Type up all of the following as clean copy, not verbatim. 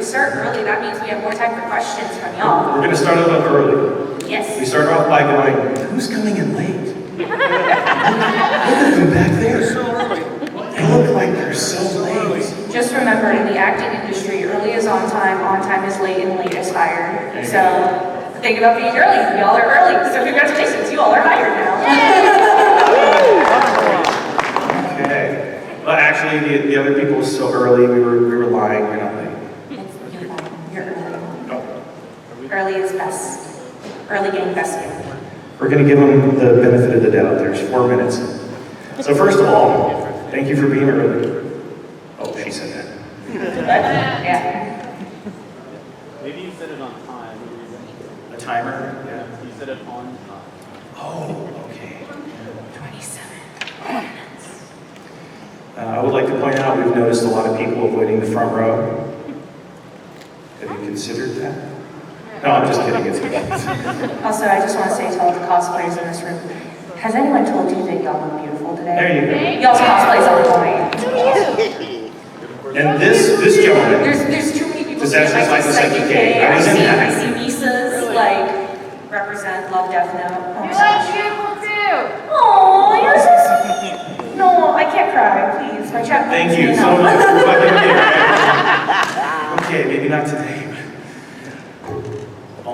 start early, that means we have more time for questions from y'all. We're going to start off early. Yes. We start off by going, who's coming in late? Look at them back there. They look like they're so late. Just remember, in the acting industry, early is on time is late, and late is hired. So think about being early. Y'all are early. So congratulations, you all are hired now. Okay. Well, actually, the other people were so early. We were lying. We're not late. You're early. No. Early is best. Early game, best game. We're going to give them the benefit of the doubt. There's 4 minutes. So first of all, thank you for being early. Oh, she said that. Yeah. Maybe you set it on time. A timer? Yeah. You set it on time. Oh, okay. 27 minutes. I would like to point out we've noticed a lot of people avoiding the front row. Have you considered that? No, I'm just kidding. It's okay. Also, I just want to say to all the cosplayers in this room, has anyone told you that y'all look beautiful today? There you go. Y'all's cosplays on point. And this gentleman. There's too many people. This actually is like the second cake. I was in that. I see Misa's like represent love, death note. You look beautiful too. Oh, you're so sweet. No, I can't cry, please. My chat. Thank you so much for fucking me. Okay, maybe not today.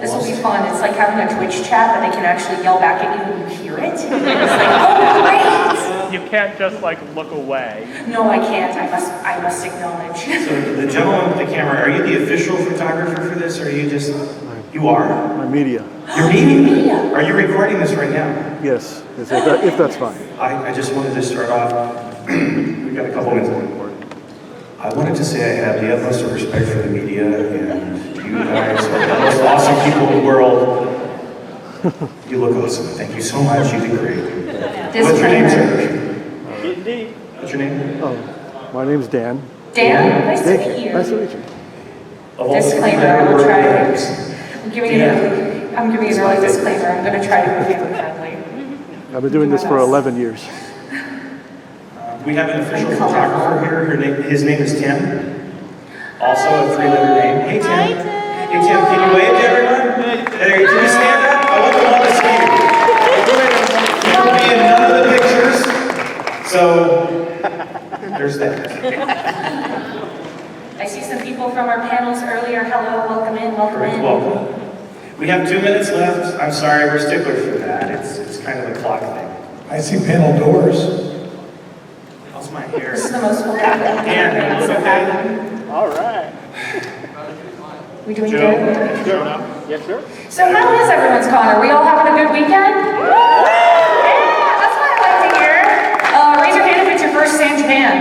This will be fun. It's like having a Twitch chat, but they can actually yell back at you and you hear it. It's like, oh, great! You can't just like look away. No, I can't. I must acknowledge. So the gentleman with the camera, are you the official photographer for this, or are you just, you are? My media. You're media? Are you recording this right now? Yes, if that's fine. I just wanted to start off, we've got a couple minutes. I wanted to say I have the utmost of respect for the media, and you guys are the most awesome people in the world. You look awesome. Thank you so much. You did great. What's your name, sir? Indeed. What's your name? Oh, my name's Dan. Dan, nice to Thank meet you. you. Nice to meet you. Disclaimer, I will try to, I'm giving an early disclaimer. I'm going to try to be family friendly. I've been doing this for 11 years. We have an official photographer here. His name is Tim. Also a 3-letter name. Hey, Tim. Hey, Tim, can you wave to everyone? Hey, can you stand up? I want them all to see you. You will be in none of the pictures. So, there's that. I see some people from our panels earlier. Hello, welcome in, welcome in. Welcome. We have 2 minutes left. I'm sorry, we're sticklers for that. It's kind of a clock thing. I see panel doors. How's my hair? This is the most full Dan, Dan, you look okay? All right. We doing Joe? good? Sure enough. Yes, sir. So how is everyone's con? Are we all having a good weekend? Yeah, that's what I like to hear. Raise your hand if it's your first San Japan.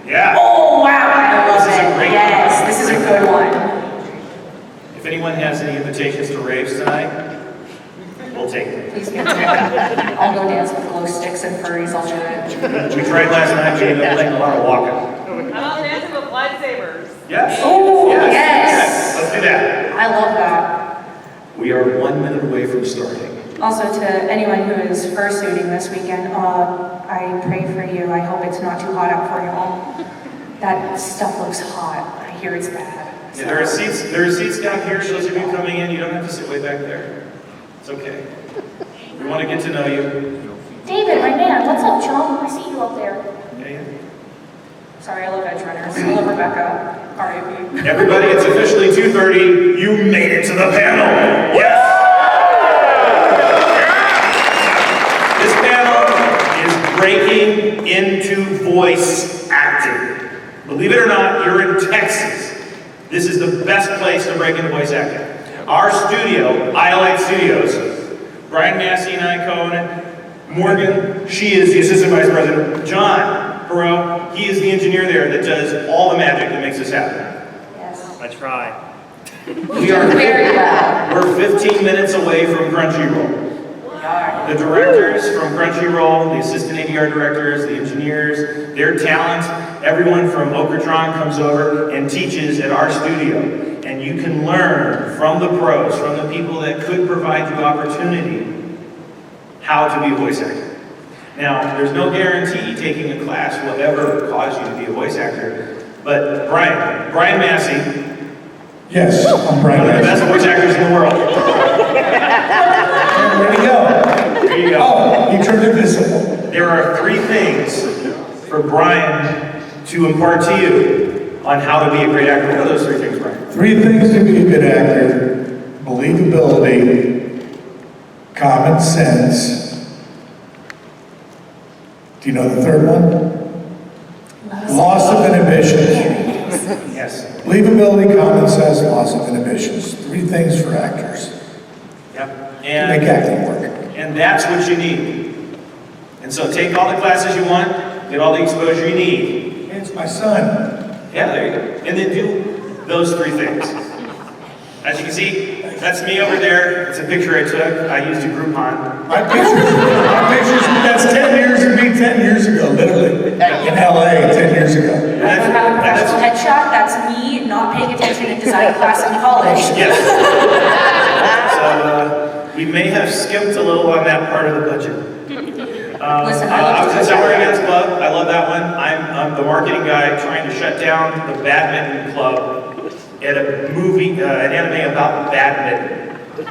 Yeah. Oh, wow, I love This is a it. great Yes, this is a good one. If anyone has any invitations to raves tonight, we'll take them. Please get to it. I'll go dance with glow sticks and furries. I'll do it. We tried last night, we ended up playing a lot of walking. I'm dancing with lightsabers. Yes? Oh, yes. yes. Let's do that. I love that. We are 1 minute away from starting. Also, to anyone who is fursuiting this weekend, I pray for you. I hope it's not too hot out for you all. That stuff looks hot. I hear it's bad. So. Yeah, there are seats down here. Those of you coming in, you don't have to sit way back there. It's okay. We want to get to know you. David, my man, what's up, chum? I see you up there. Okay? Sorry, I love edge runners. I love Rebecca. R.I.P. Everybody, it's officially 2:30. You made it to the panel. Yes! This panel is breaking into voice acting. Believe it or not, you're in Texas. This is the best place to break into voice acting. Our studio, Iolite Studioz, Brian Massey and I co-own it. Morgan, she is the assistant vice president. John Perot, he is the engineer there that does all the magic that makes this happen. Yes. I try. We are Very well. We're 15 minutes away from Crunchyroll. We are. The directors from Crunchyroll, the assistant ADR directors, the engineers, their talent, everyone from Okratron comes over and teaches at our studio. And you can learn from the pros, from the people that could provide you opportunity, how to be a voice actor. Now, there's no guarantee taking a class will ever cause you to be a voice actor, but Brian Massey, Yes, I'm One Brian of the Mason. best voice actors in the world. Where'd he go? There you go. Oh, he turned invisible. There are 3 things for Brian to impart to you on how to be a great actor. What are those 3 things, Brian? 3 things to be a good actor: believability, common sense. Do you know the third one? Loss of inhibitions. Yes. Believability, common sense, loss of inhibitions. 3 things for actors Yep. to make acting work. And that's what you need. And so take all the classes you want, get all the exposure you need. Hey, it's my son. Yeah, there you go. And then do those 3 things. As you can see, that's me over there. It's a picture I took. I used a Groupon. My pictures, that's 10 years of me 10 years ago, literally. In LA, 10 years ago. I have a professional headshot, that's me not paying attention in design class in college. Yes. So we may have skipped a little on that part of the budget. Listen, I was in Summer Against Club. I love that one. I'm the marketing guy trying to shut down the badminton club at a movie, an anime about badminton. You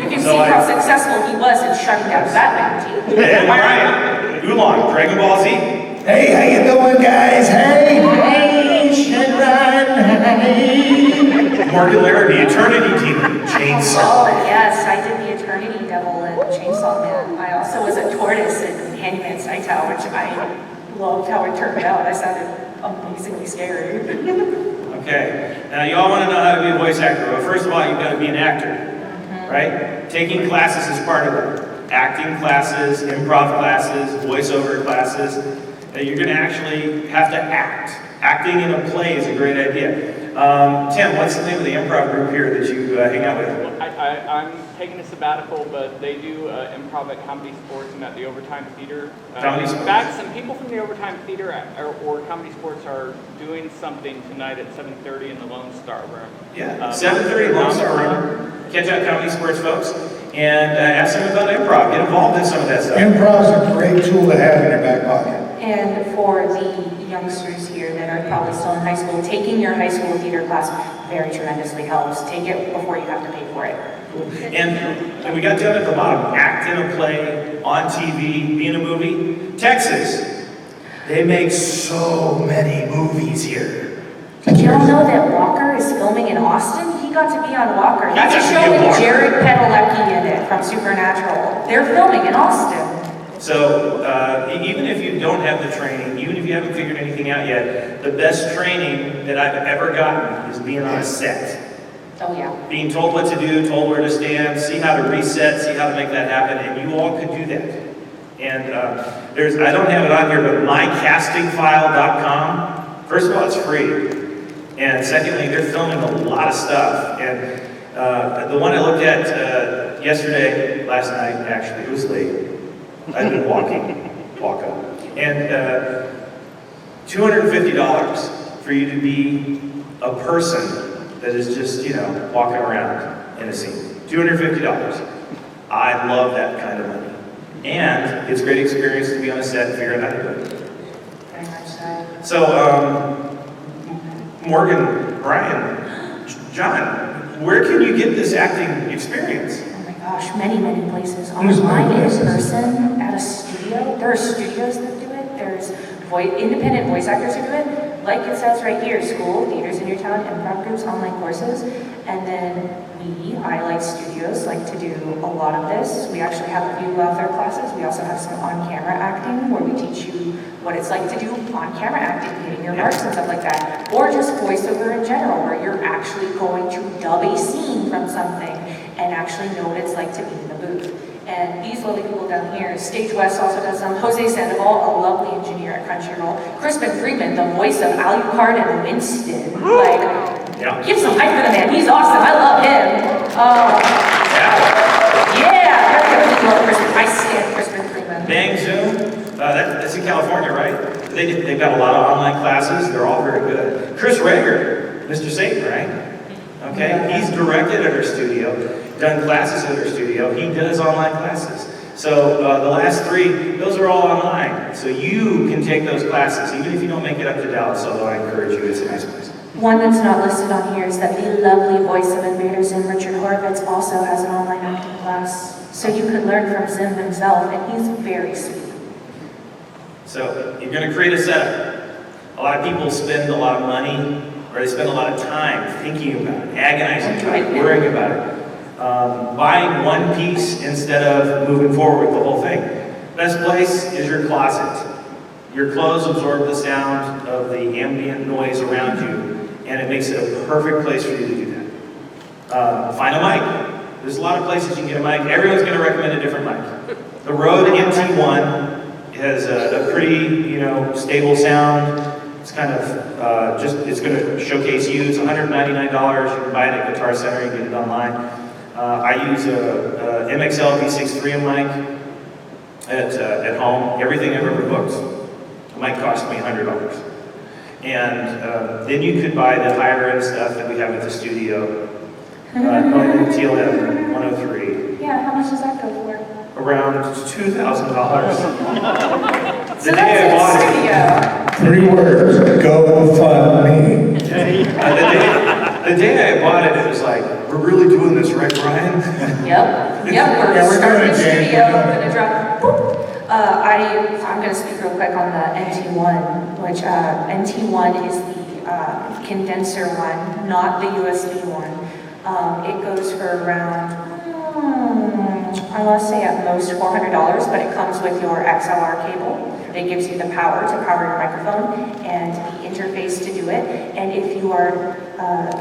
can see how successful he was in shutting down the badminton team. And Ryan, Oolong, Dragon Ball Z. Hey, how you doing, guys? Hey, Shenron, hey. Morgan Laird, the Eternity Demon, Chainsaw. Oh, yes, I did the Eternity Devil in Chainsaw Man. I also was a tortoise in Handyman's Night Owl, which I loved how it turned out. I sounded amazingly scary. Okay, now you all want to know how to be a voice actor. Well, first of all, you've got to be an actor, right? Taking classes is part of it. Acting classes, improv classes, voiceover classes. You're going to actually have to act. Acting in a play is a great idea. Tim, what's the name of the improv group here that you hang out with? I'm taking a sabbatical, but they do improv at Comedy Sports and at the Overtime Theater. Comedy In Sports. fact, some people from the Overtime Theater or Comedy Sports are doing something tonight at 7:30 in the Lone Star Room. Yeah, 7:30 Lone Star Room. Catch out Comedy Sports, folks, and ask them about improv. Get involved in some of that stuff. Improv's a great tool to have in your back pocket. And for the youngsters here that are probably still in high school, taking your high school theater class very tremendously helps. Take it before you have to pay for it. And we got down at the bottom, act in a play, on TV, be in a movie. Texas, they make so many movies here. Did you all know that Walker is filming in Austin? He got to be on Walker. That's a show with Jared Padalecki in it from Supernatural. They're filming in Austin. So even if you don't have the training, even if you haven't figured anything out yet, the best training that I've ever gotten is being on a set. Oh yeah. Being told what to do, told where to stand, see how to reset, see how to make that happen, and you all could do that. And I don't have it on here, but mycastingfile.com, first of all, it's free. And secondly, they're filming a lot of stuff. And the one I looked at last night, actually, it was late. I've been walking up. And $250 for you to be a person that is just, walking around in a scene. $250. I love that kind of money. And it's a great experience to be on a set and figure out how to do it. Very much so. So, Morgan, Brian, John, where can you get this acting experience? Oh my gosh, many, many places. Online, in person, at a studio. There are studios that do it. There's independent voice actors who do it. Like it says right here, school, theaters in your town, improv groups, online courses. And then we, Iolite Studioz, like to do a lot of this. We actually have a few welfare classes. We also have some on-camera acting where we teach you what it's like to do on-camera acting, hitting your marks and stuff like that. Or just voiceover in general, where you're actually going to dub a scene from something and actually know what it's like to be in the booth. And these lovely people down here, Stage West also does them. Jose Sandoval, a lovely engineer at Crunchyroll. Crispin Freeman, the voice of Alucard and Winston. Give some hype for the man. He's awesome. I love him. Yeah, I really love Crispin. I stand Crispin Freeman. Bang Zoom, that's in California, right? They've got a lot of online classes. They're all very good. Chris Rager, Mr. Satan, right? Okay, he's directed at our studio, done classes at our studio. He does online classes. So the last 3, those are all online. So you can take those classes, even if you don't make it up to Dallas, although I encourage you, it's a nice place. One that's not listed on here is that the lovely voice of Invader Zim, Richard Horvitz, also has an online acting class. So you could learn from Zim himself, and he's very sweet. So you're going to create a setup. A lot of people spend a lot of money, or they spend a lot of time thinking about it, agonizing about it, worrying about it. Buying one piece instead of moving forward with the whole thing. Best place is your closet. Your clothes absorb the sound of the ambient noise around you, and it makes it a perfect place for you to do that. Find a mic. There's a lot of places you can get a mic. Everyone's going to recommend a different mic. The Rode MT1 has a pretty, stable sound. It's kind of it's going to showcase you. It's $199. You can buy it at Guitar Center. You can get it online. I use a MXL P63 mic at home. Everything I've ever booked. The mic cost me $100. And then you could buy the higher end stuff that we have at the studio. TLM 103. Yeah, how much does that go for? Around $2,000. So that's at the studio. 3 words, go fund me. The day I bought it, it was like, we're really doing this, right, Brian? Yep, Yeah, we're starting doing the it, Jane. studio, I'm gonna drop, boop. I'm gonna speak real quick on the NT1, which, NT1 is the condenser one, not the USB one. It goes for around, I want to say at most $400, but it comes with your XLR cable. It gives you the power to power your microphone and the interface to do it. And if you are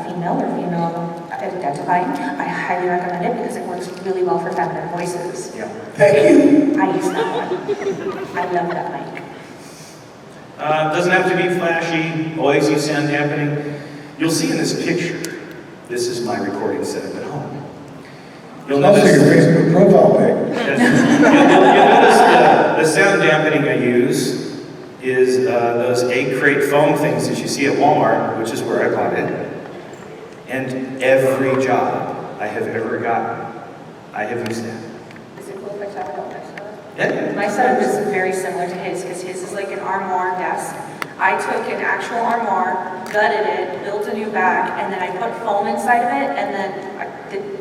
female or female identifying, I highly recommend it because it works really well for feminine voices. Yeah. Thank you. I use that one. I love that mic. Doesn't have to be flashy, always use sound dampening. You'll see in this picture, this is my recording setup at home. You'll Also, notice, your Facebook profile pic. you'll notice the sound dampening I use is those egg crate foam things that you see at Walmart, which is where I bought it. And every job I have ever gotten, I have used that. Is it cool if I talk about my setup? Yeah. My setup is very similar to his because his is like an armoire desk. I took an actual armoire, gutted it, built a new back, and then I put foam inside of it, and then,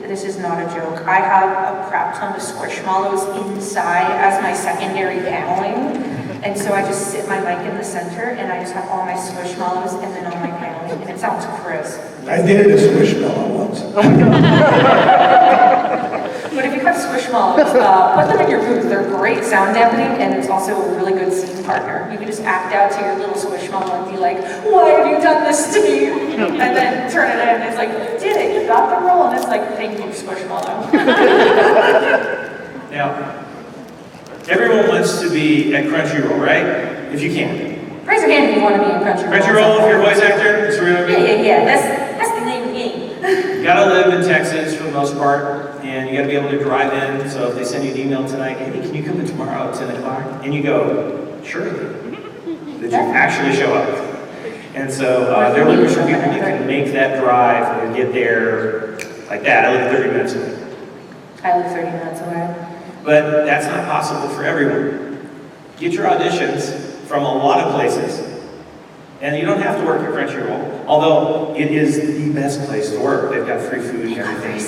this is not a joke, I have a crap ton of squishmallows inside as my secondary paneling, and so I just sit my mic in the center, and I just have all my squishmallows and then all my paneling, and it sounds crisp. I dated a squishmallow once. But if you have squishmallows, put them in your booth. They're great sound dampening, and it's also a really good scene partner. You can just act out to your little squishmallow and be like, "Why have you done this to me?" And then turn it in, and it's like, "You did it. You got the role." And it's like, "Thank you, squishmallow." Now, everyone wants to be at Crunchyroll, right? If you can. Raise your hand if you want to be in Crunchyroll. Crunchyroll, if you're a voice actor, that's where you're gonna be. Yeah. That's the name of the game. You gotta live in Texas for the most part, and you gotta be able to drive in. So if they send you an email tonight, "Hey, can you come in tomorrow at 10 o'clock? And you go, "Surely." Did you actually show up? And so they're looking for people who can make that drive or get there like that. I live 30 minutes away. I live 30 minutes away. But that's not possible for everyone. Get your auditions from a lot of places. And you don't have to work at Crunchyroll, although it is the best place to work. They've got free food and everything.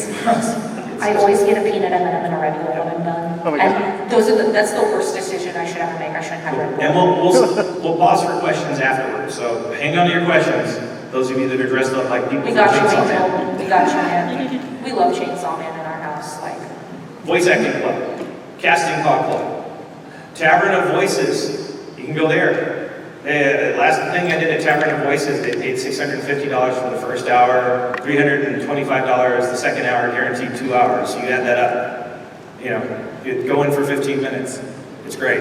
I always get a peanut M&M and a Red Bull when I'm done. Oh my And that's the worst decision I should ever make. I shouldn't have Red Bull. And we'll pause for questions afterwards. So hang on to your questions. Those of you that are dressed up like people We from got you, Chainsaw Man. Angel. We got you, man. We love Chainsaw Man in our house. Like, Voice Acting Club, Casting Call Club, Tavern of Voices. You can go there. The last thing I did at Tavern of Voices, they paid $650 for the first hour, $325 the second hour, guaranteed 2 hours. So you add that up. You know, you go in for 15 minutes. It's great.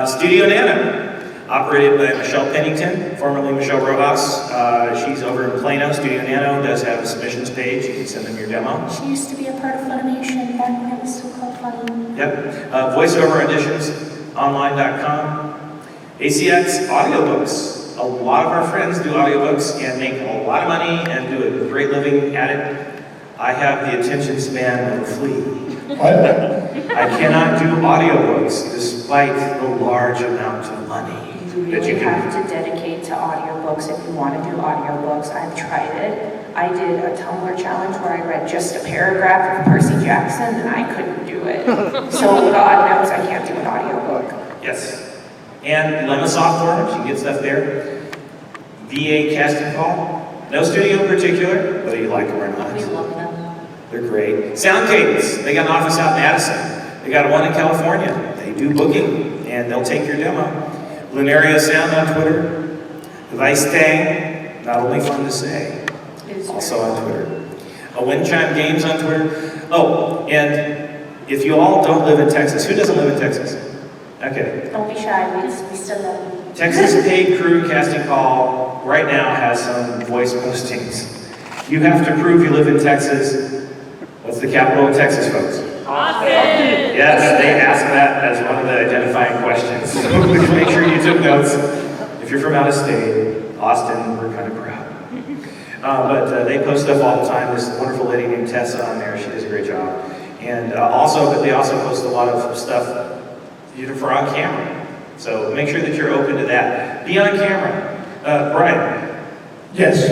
Studio Nana, operated by Michelle Pennington, formerly Michelle Rojas. She's over in Plano. Studio Nano does have a submissions page. You can send them your demo. she used to be a part of Funimation back when it was still called Fun. Yep. Voiceover auditions, online.com. ACX audiobooks. A lot of our friends do audiobooks and make a lot of money and do a great living at it. I have the attention span of a flea. What? I cannot do audiobooks despite the large amount of money You that really you can. have to dedicate into audiobooks if you want to do audiobooks. I've tried it. I did a Tumblr challenge where I read just a paragraph of Percy Jackson, and I couldn't do it. So God knows I can't do an audiobook. Yes. And Lemma Software, you can get stuff there. VA casting call. No studio in particular, whether you like them or not. We love them. They're great. Sound Cadence, they got an office out in Addison. They got one in California. They do booking, and they'll take your demo. Lunaria Sound on Twitter. Vice Tang, not only fun to say, also on Twitter. Wind Chime Games on Twitter. Oh, and if you all don't live in Texas, who doesn't live in Texas? Okay. Don't be shy, we still love you. Texas Paid Crew Casting Call right now has some voice postings. You have to prove you live in Texas. What's the capital of Texas, folks? Austin. Yes, they asked that as one of the identifying questions. Make sure you took notes. If you're from out of state, Austin, we're kind of proud. But they post stuff all the time. There's a wonderful lady named Tessa on there. She does a great job. And but they also post a lot of stuff for on camera. So make sure that you're open to that. Be on camera. Brian. Yes.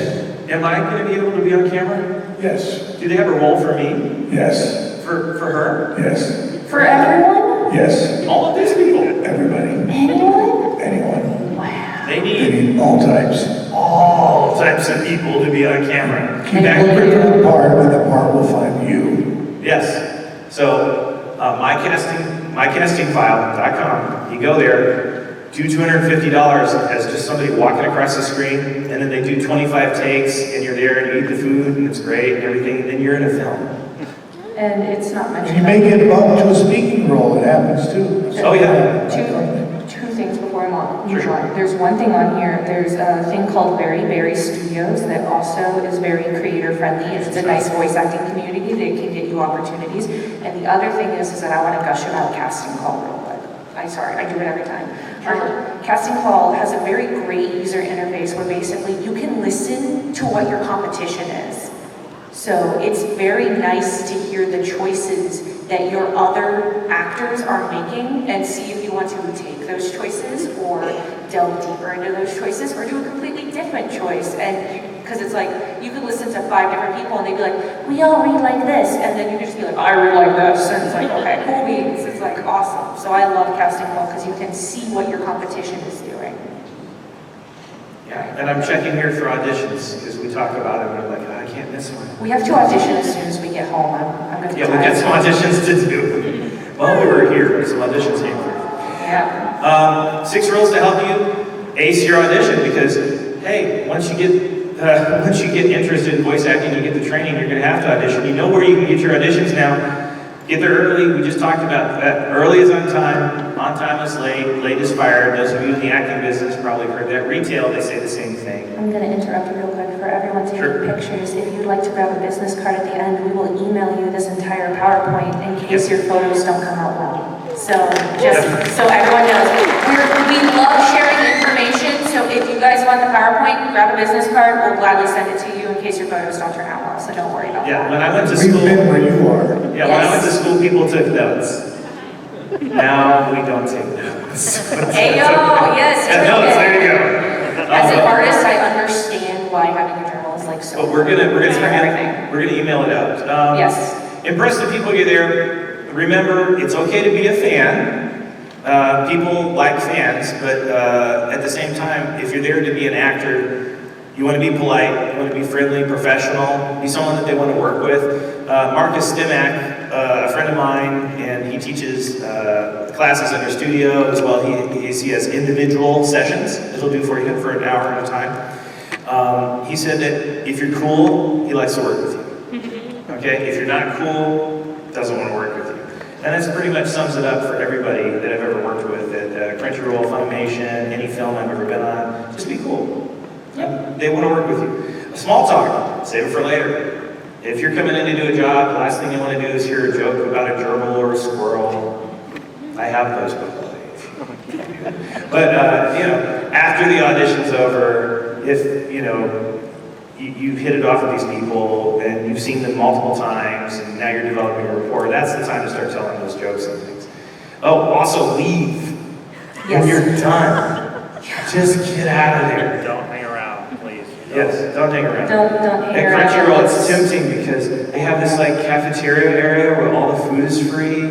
Am I going to be able to be on camera? Yes. Do they have a role for me? Yes. For her? Yes. For everyone? Yes. All of these people? Everybody. Anyone? Anyone. Wow. They They need need all types. all types of people to be on camera. Keep looking for the part, and the part will find you. Yes. So mycastingfile.com. You go there, do $250 as just somebody walking across the screen, and then they do 25 takes, and you're there and you eat the food, and it's great and everything, and then you're in a film. And it's not And mentioned. you may get bumped to a speaking role. It happens too. Oh, yeah. Two things before I move Sure. on. There's one thing on here. There's a thing called Iolite Studioz that also is very creator friendly. It's a nice voice acting community that can get you opportunities. And the other thing is that I want to gush about Casting Call real quick. I do it every time. Casting Call has a very great user interface where basically you can listen to what your competition is. So it's very nice to hear the choices that your other actors are making and see if you want to take those choices or delve deeper into those choices or do a completely different choice. And because it's like, you could listen to 5 different people and they'd be like, we all read like this. And then you could just be like, I read like this. And it's like, okay, cool beans. It's like awesome. So I love Casting Call because you can see what your competition is doing. Yeah, and I'm checking here for auditions, because we talk about it, and I'm like, oh, I can't miss one. We have to audition as soon as we get home. I'm going to Yeah, we got some auditions to do. While we were here, some auditions came through. Yeah. 6 rules to help you ace your audition, because, hey, once you get interested in voice acting, you get the training, you're going to have to audition. You know where you can get your auditions now. Get there early. We just talked about that. Early is on time is late is fired. Those of you in the acting business probably heard that. Retail, they say the same thing. I'm going to interrupt you real quick for everyone taking Sure. pictures. If you'd like to grab a business card at the end, we will email you this entire PowerPoint in case your photos don't come out well. So just so everyone knows, we love sharing information. So if you guys want the PowerPoint, grab a business card. We'll gladly send it to you in case your photos don't turn out well. So don't worry about Yeah, that. when I went to We've school, been where you are. when I went to school, people took notes. Now we don't take notes. Ayo, yes. Yeah, notes, there you go. As an artist, I understand why having a journal is like so. But we're gonna everything. email it out. Yes. Impress the people you're there. Remember, it's okay to be a fan. People like fans, but at the same time, if you're there to be an actor, you want to be polite, you want to be friendly, professional, be someone that they want to work with. Marcus Stimac, a friend of mine, and he teaches classes under studio as well. He has individual sessions that he'll do for you for an hour at a time. He said that if you're cool, he likes to work with you. Okay, if you're not cool, doesn't want to work with you. And that's pretty much sums it up for everybody that I've ever worked with at Crunchyroll, Funimation, any film I've ever been on. Just be cool. They want to work with you. Small talk, save it for later. If you're coming in to do a job, the last thing you want to do is hear a joke about a gerbil or a squirrel. I have those, by the way. But, after the audition's over, if, you've hit it off with these people and you've seen them multiple times and now you're developing a rapport, that's the time to start telling those jokes and things. Oh, also leave when you're done. Just get out of there. Yes, don't hang around. Don't hang At around. Crunchyroll, it's tempting because they have this like cafeteria area where all the food is free.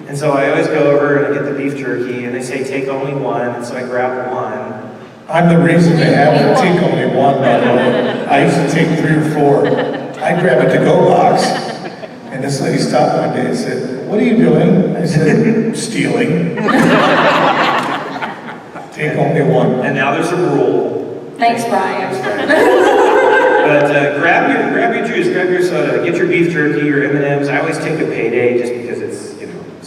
And so I always go over and I get the beef jerky and they say take only one, and so I grab one. I'm the reason they have to take only one, by the way. I used to take 3 or 4. I'd grab a to-go box, and this lady stopped one day and said, "What are you doing?" I said, "Stealing." Take only one. And now there's a rule. Thanks, Brian. But grab your juice, grab your soda, get your beef jerky, your M&Ms. I always take a payday just because it's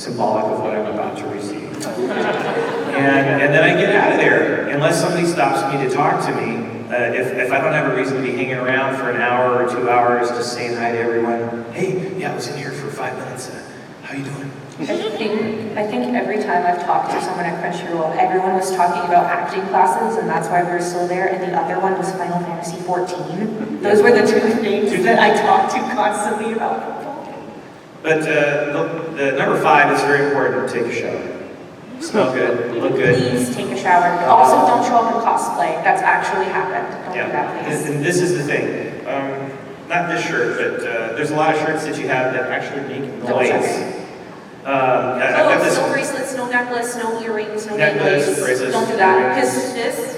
symbolic of what I'm about to receive. And then I get out of there, unless somebody stops me to talk to me. If I don't have a reason to be hanging around for an hour or 2 hours just saying hi to everyone. Hey, yeah, I was in here for 5 minutes. How you doing? I think every time I've talked to someone at Crunchyroll, everyone was talking about acting classes, and that's why we were still there, and the other one was Final Fantasy 14. Those were the 2 things that I talked to constantly about. But the number 5 is very important. Take a shower. Smell good, look good. Please take a shower. Also, don't show up in cosplay. That's actually happened. Don't do that, please. And this is the thing. Not this shirt, but there's a lot of shirts that you have that actually make noise. I've got this No bracelets, no necklace, no earrings, no necklace, necklace. bracelets, Don't do that, earrings. because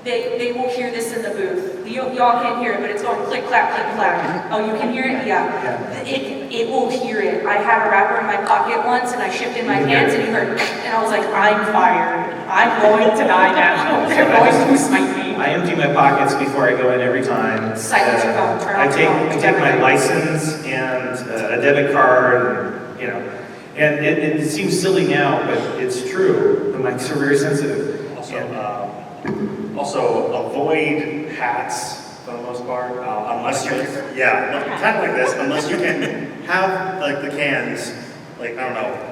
they will hear this in the booth. Y'all can't hear it, but it's going click, clack, click, clack. Oh, you can hear it? Yeah. It will hear it. I had a wrapper in my pocket once, and I shipped in my hands, and you heard, and I was like, I'm fired. I'm going to die now. They're going to smite me. I empty my pockets before I go in every time. Silence your phone, turn I off your phone, take my everything. license and a debit card, and it seems silly now, but it's true. The mics are very sensitive. Also, avoid hats for the most part, unless you're, kind of like this, unless you can have like the cans, like, I don't know.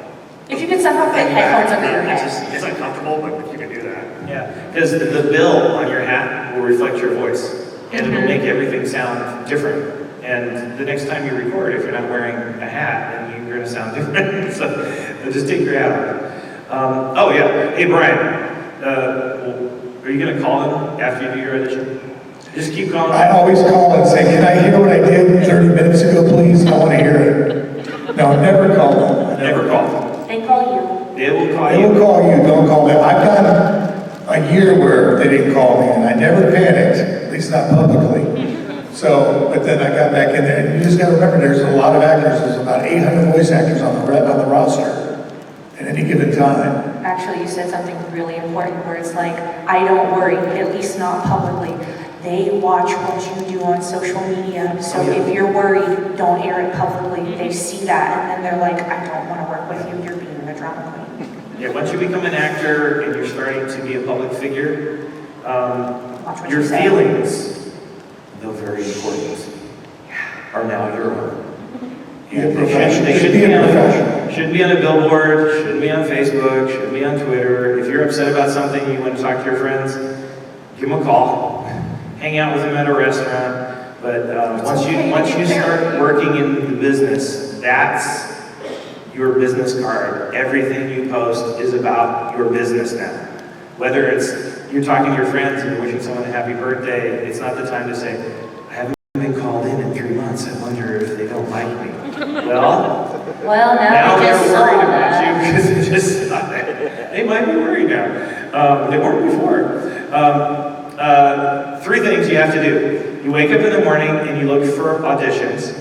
If you could somehow fit headphones under your head. It's uncomfortable, but if you can do that. Yeah, because the bill on your hat will reflect your voice, and it'll make everything sound different. And the next time you record, if you're not wearing a hat, then you're going to sound different. So just take your hat off. Oh yeah, hey Brian, are you going to call him after you do your audition? Just keep calling. I always call and say, "Can I hear what I did 30 minutes ago, please? I want to hear it." No, never call them. Never call. They call you. They will call They you. will call you, don't call them. I've got a year where they didn't call me, and I never panicked, at least not publicly. So, but then I got back in there, and you just gotta remember, there's a lot of actors, there's about 800 voice actors on the roster at any given time. Actually, you said something really important where it's like, I don't worry, at least not publicly. They watch what you do on social media, so if you're worried, don't air it publicly. They see that, and then they're like, I don't want to work with you, you're being a drama queen. Yeah, once you become an actor and you're starting to be a public figure, Watch what your you say. feelings, though very important, are now your own. Be a professional. They Be shouldn't a be professional. shouldn't be on a billboard, shouldn't be on Facebook, shouldn't be on Twitter. If you're upset about something, you want to talk to your friends, give them a call. Hang out with them at a restaurant. But once you start working in the business, that's your business card. Everything you post is about your business now. Whether it's you're talking to your friends and you're wishing someone a happy birthday, it's not the time to say, I haven't been called in 3 months. I wonder if they don't like me. Well, now now they they're just saw worried about that. you because it's just they might be worried now. They weren't before. 3 things you have to do. You wake up in the morning and you look for auditions,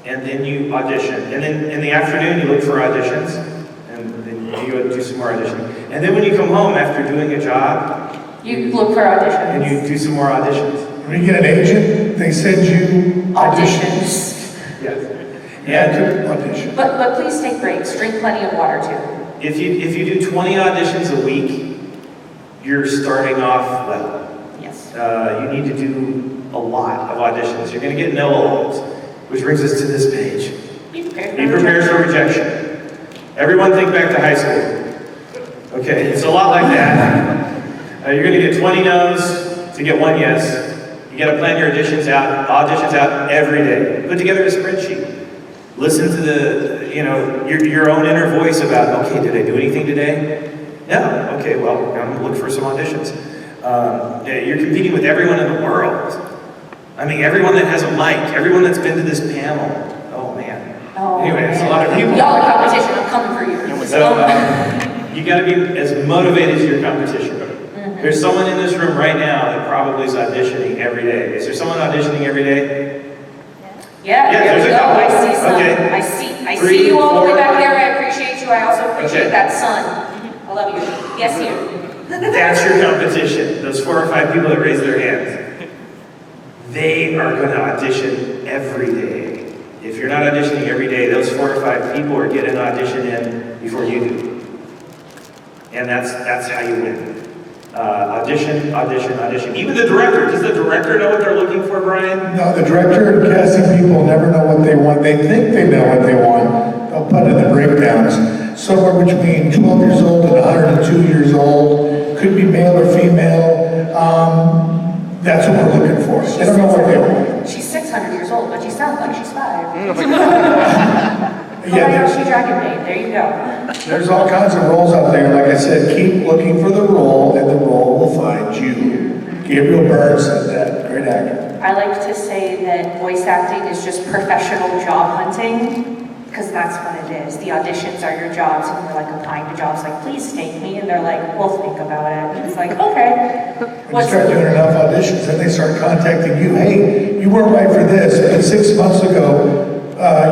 and then you audition. And then in the afternoon you look for auditions, and then you do some more auditions. And then when you come home after doing a job, You look for auditions. and you do some more auditions. When you get an agent, they send you Auditions. Yes. And And audition. But please take breaks. Drink plenty of water too. if you do 20 auditions a week, you're starting off well. Yes. You need to do a lot of auditions. You're going to get no a lot, which brings us to this page. Be prepared for rejection. Everyone think back to high school. Okay, it's a lot like that. You're going to get 20 no's to get 1 yes. You got to plan your auditions out every day. Put together a spreadsheet. Listen to the, your own inner voice about, okay, did I do anything today? No. Okay, well, I'm going to look for some auditions. You're competing with everyone in the world. I mean, everyone that has a mic, everyone that's been to this panel. Oh, man. Oh, Anyway, it's a man. lot of people. Y'all are competition, I'm coming for you. So you got to be as motivated as your competition. There's someone in this room right now that probably is auditioning every day. Is there someone auditioning every day? Yeah, Yeah, there we there's a go. couple. I see some. Okay. I Three, see you all the way four. back there. I appreciate you. I also appreciate Okay. that sun. I love you. Yes, you. That's your competition. Those 4 or 5 people that raise their hands. They are going to audition every day. If you're not auditioning every day, those 4 or 5 people are getting an audition in before you do. And that's how you win. Audition, audition, audition. Even the director. Does the director know what they're looking for, Brian? No, the director and casting people never know what they want. They think they know what they want. They'll put in the breakdowns. Somewhere between 12 years old and 102 years old. Could be male or female. That's what we're looking for. They don't know what they want. She's 600 years old, but she sounds like she's 5. Yeah, She Dragon Maid. There you go. there's all kinds of roles out there. Like I said, keep looking for the role, and the role will find you. Gabriel Byrne said that. Great actor. I like to say that voice acting is just professional job hunting, because that's what it is. The auditions are your jobs, and you're like applying to jobs like, please take me, and they're like, we'll think about it. And it's like, okay. When you start doing enough auditions, then they start contacting you. Hey, you weren't right for this, but 6 months ago,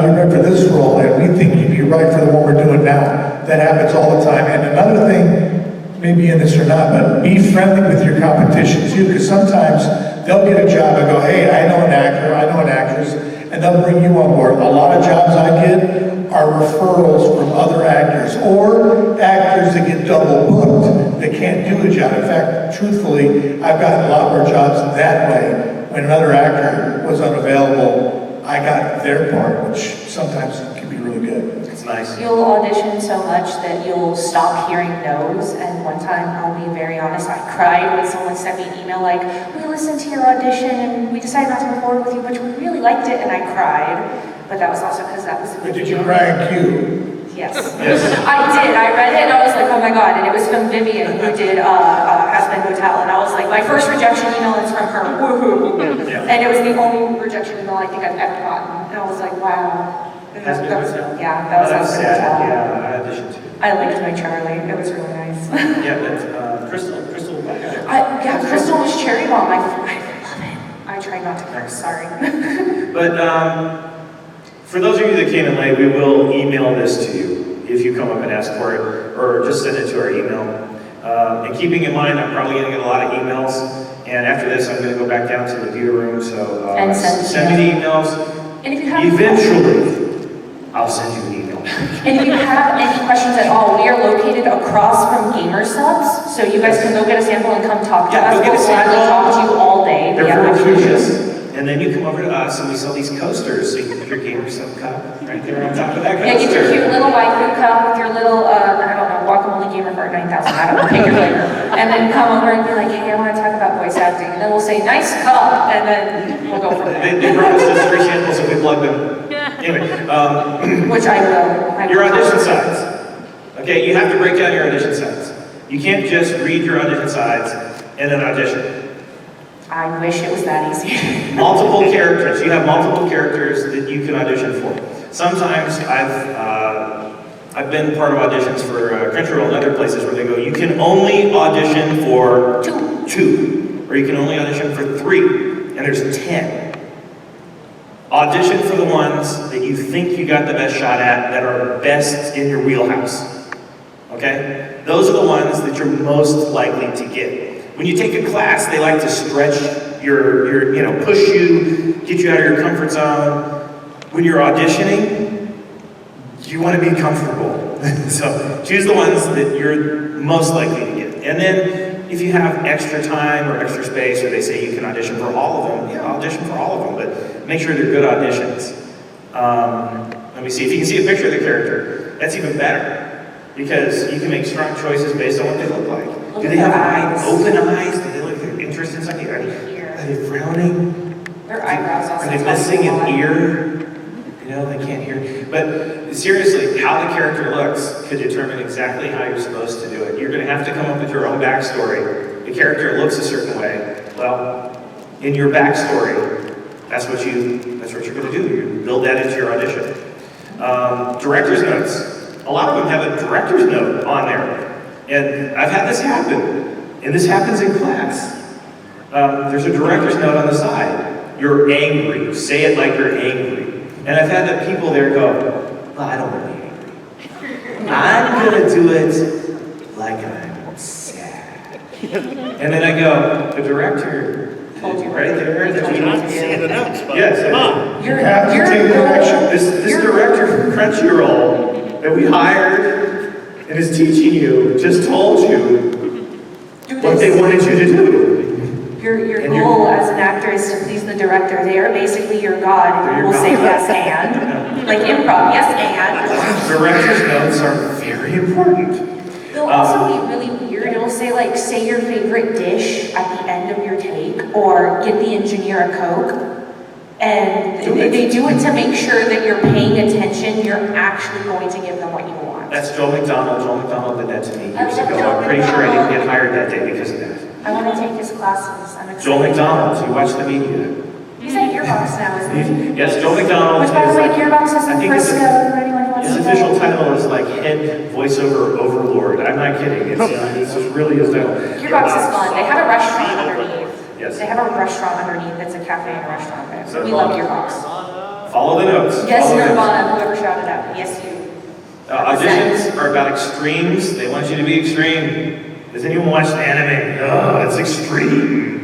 you're right for this role, and we think you'd be right for the one we're doing now. That happens all the time. And another thing, maybe in this or not, but be friendly with your competition too, because sometimes they'll get a job and go, hey, I know an actor, I know an actress, and they'll bring you on board. A lot of jobs I get are referrals from other actors, or actors that get double booked that can't do a job. In fact, truthfully, I've gotten a lot more jobs that way. When another actor was unavailable, I got their part, which sometimes can be really good. It's nice. You'll audition so much that you'll stop hearing no's, and one time, I'll be very honest, I cried when someone sent me an email like, we listened to your audition and we decided not to move forward with you, but we really liked it, and I cried. But that was also because that was But did you cry in Q? Yes. I did. I read it and I was like, oh my God. And it was from Vivian, who did Aspen Hotel. And I was like, my first rejection email is from her. Woohoo. Yeah. And it was the only rejection email I think I've ever gotten. And I was like, wow. And Aspen that was, Hotel? yeah, that was Aspen sad. Hotel. Yeah, I auditioned too. I liked my Charlie. It was really nice. Yeah, but Crystal. Yeah, Crystal was cherry bomb. I love it. I try not to curse. Sorry. But for those of you that came in late, we will email this to you if you come up and ask for it, or just send it to our email. And keeping in mind, I'm probably going to get a lot of emails, and after this, I'm going to go back down to the computer room, so And send me the emails. And if you have Eventually, I'll send you an email. And if you have any questions at all, we are located across from Gamer Subs, so you guys can go get a sample and come talk to Yeah, us. go get a We'll gladly sample. talk to you all day. They're Yeah, very absolutely. curious. And then you come over to us and we sell these coasters, so you can put your Gamer Sub cup right there on top of that coaster. Yeah, get your cute little waifu cup with your little, I don't know, guacamole gamer for 9,000, I don't know, pick your flavor. And then come over and be like, hey, I want to talk about voice acting. And then we'll say, nice cup, and then we'll go from there. They promised us free samples if we plug them. Anyway, Which I will. your audition sides. Okay, you have to break down your audition sides. You can't just read your audition sides and then audition. I wish it was that easy. Multiple characters. You have multiple characters that you can audition for. Sometimes I've been part of auditions for Crunchyroll and other places where they go, you can only audition for two, or you can only audition for 3, and there's 10. Audition for the ones that you think you got the best shot at, that are best in your wheelhouse. Okay? Those are the ones that you're most likely to get. When you take a class, they like to stretch your push you, get you out of your comfort zone. When you're auditioning, you want to be comfortable. So choose the ones that you're most likely to get. And then if you have extra time or extra space, or they say you can audition for all of them, yeah, audition for all of them, but make sure they're good auditions. Let me see, if you can see a picture of the character, that's even better. Because you can make strong choices based on what they look like. Do they have open eyes? Do they look interested in something? Are they frowning? Their eyebrows also. Are they missing an ear? They can't hear. But seriously, how the character looks could determine exactly how you're supposed to do it. You're going to have to come up with your own backstory. The character looks a certain way. Well, in your backstory, That's what you're going to do. You build that into your audition. Director's notes. A lot of them have a director's note on there. And I've had this happen. And this happens in class. There's a director's note on the side. You're angry. Say it like you're angry. And I've had the people there go, well, I don't want to be angry. I'm going to do it like I'm sad. And then I go, the director told you right there that you Not seeing the notes, but yes, come on. You have to take direction. This director from Crunchyroll that we hired and is teaching you just told you what they wanted you to do. Your And goal as an actor is to please the director. They are basically your God, and They're you your will say God. yes and. Like improv, yes and. Director's notes are very important. They'll also be really weird. It'll say like, say your favorite dish at the end of your take, or get the engineer a Coke. And they do it to make sure that you're paying attention. You're actually going to give them what you want. That's Joel McDonald. Joel McDonald did that to me I years love ago. Joel I'm pretty sure I didn't get McDonald. hired that day because of that. I want to take his classes. I'm excited. Joel McDonald, you watch the media. He's at Gearbox now, isn't he? Yes, Joel McDonald. Which, by the is way, like- Gearbox is I in think Frisco. For anyone who wants his to official know. title is like head voiceover overlord. I'm not kidding. It's just really his title. Gearbox is fun. They have a restaurant underneath. Yes. They have a restaurant underneath that's a cafe and a restaurant there. So We love Gearbox. Follow the notes. Yes, Follow the notes. Nirvana, whoever shouted out. Yes, you. Auditions are about extremes. They want you to be extreme. Does anyone watch the anime? Oh, it's extreme.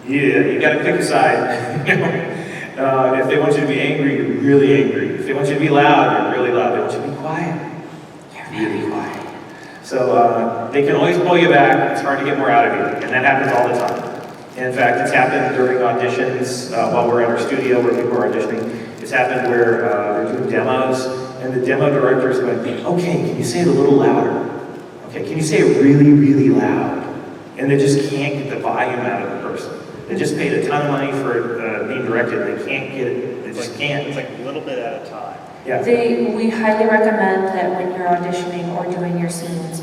Yeah, you gotta pick a side. If they want you to be angry, you're really angry. If they want you to be loud, you're really loud. They want you to be quiet, you're really quiet. So they can always pull you back. It's hard to get more out of you, and that happens all the time. And in fact, it's happened during auditions while we're at our studio where people are auditioning. It's happened where they're doing demos, and the demo director is going, okay, can you say it a little louder? Okay, can you say it really, really loud? And they just can't get the volume out of the person. They just paid a ton of money for being directed, and they can't get it. They just can't. It's like a little bit at a time. Yeah. We highly recommend that when you're auditioning or doing your scenes,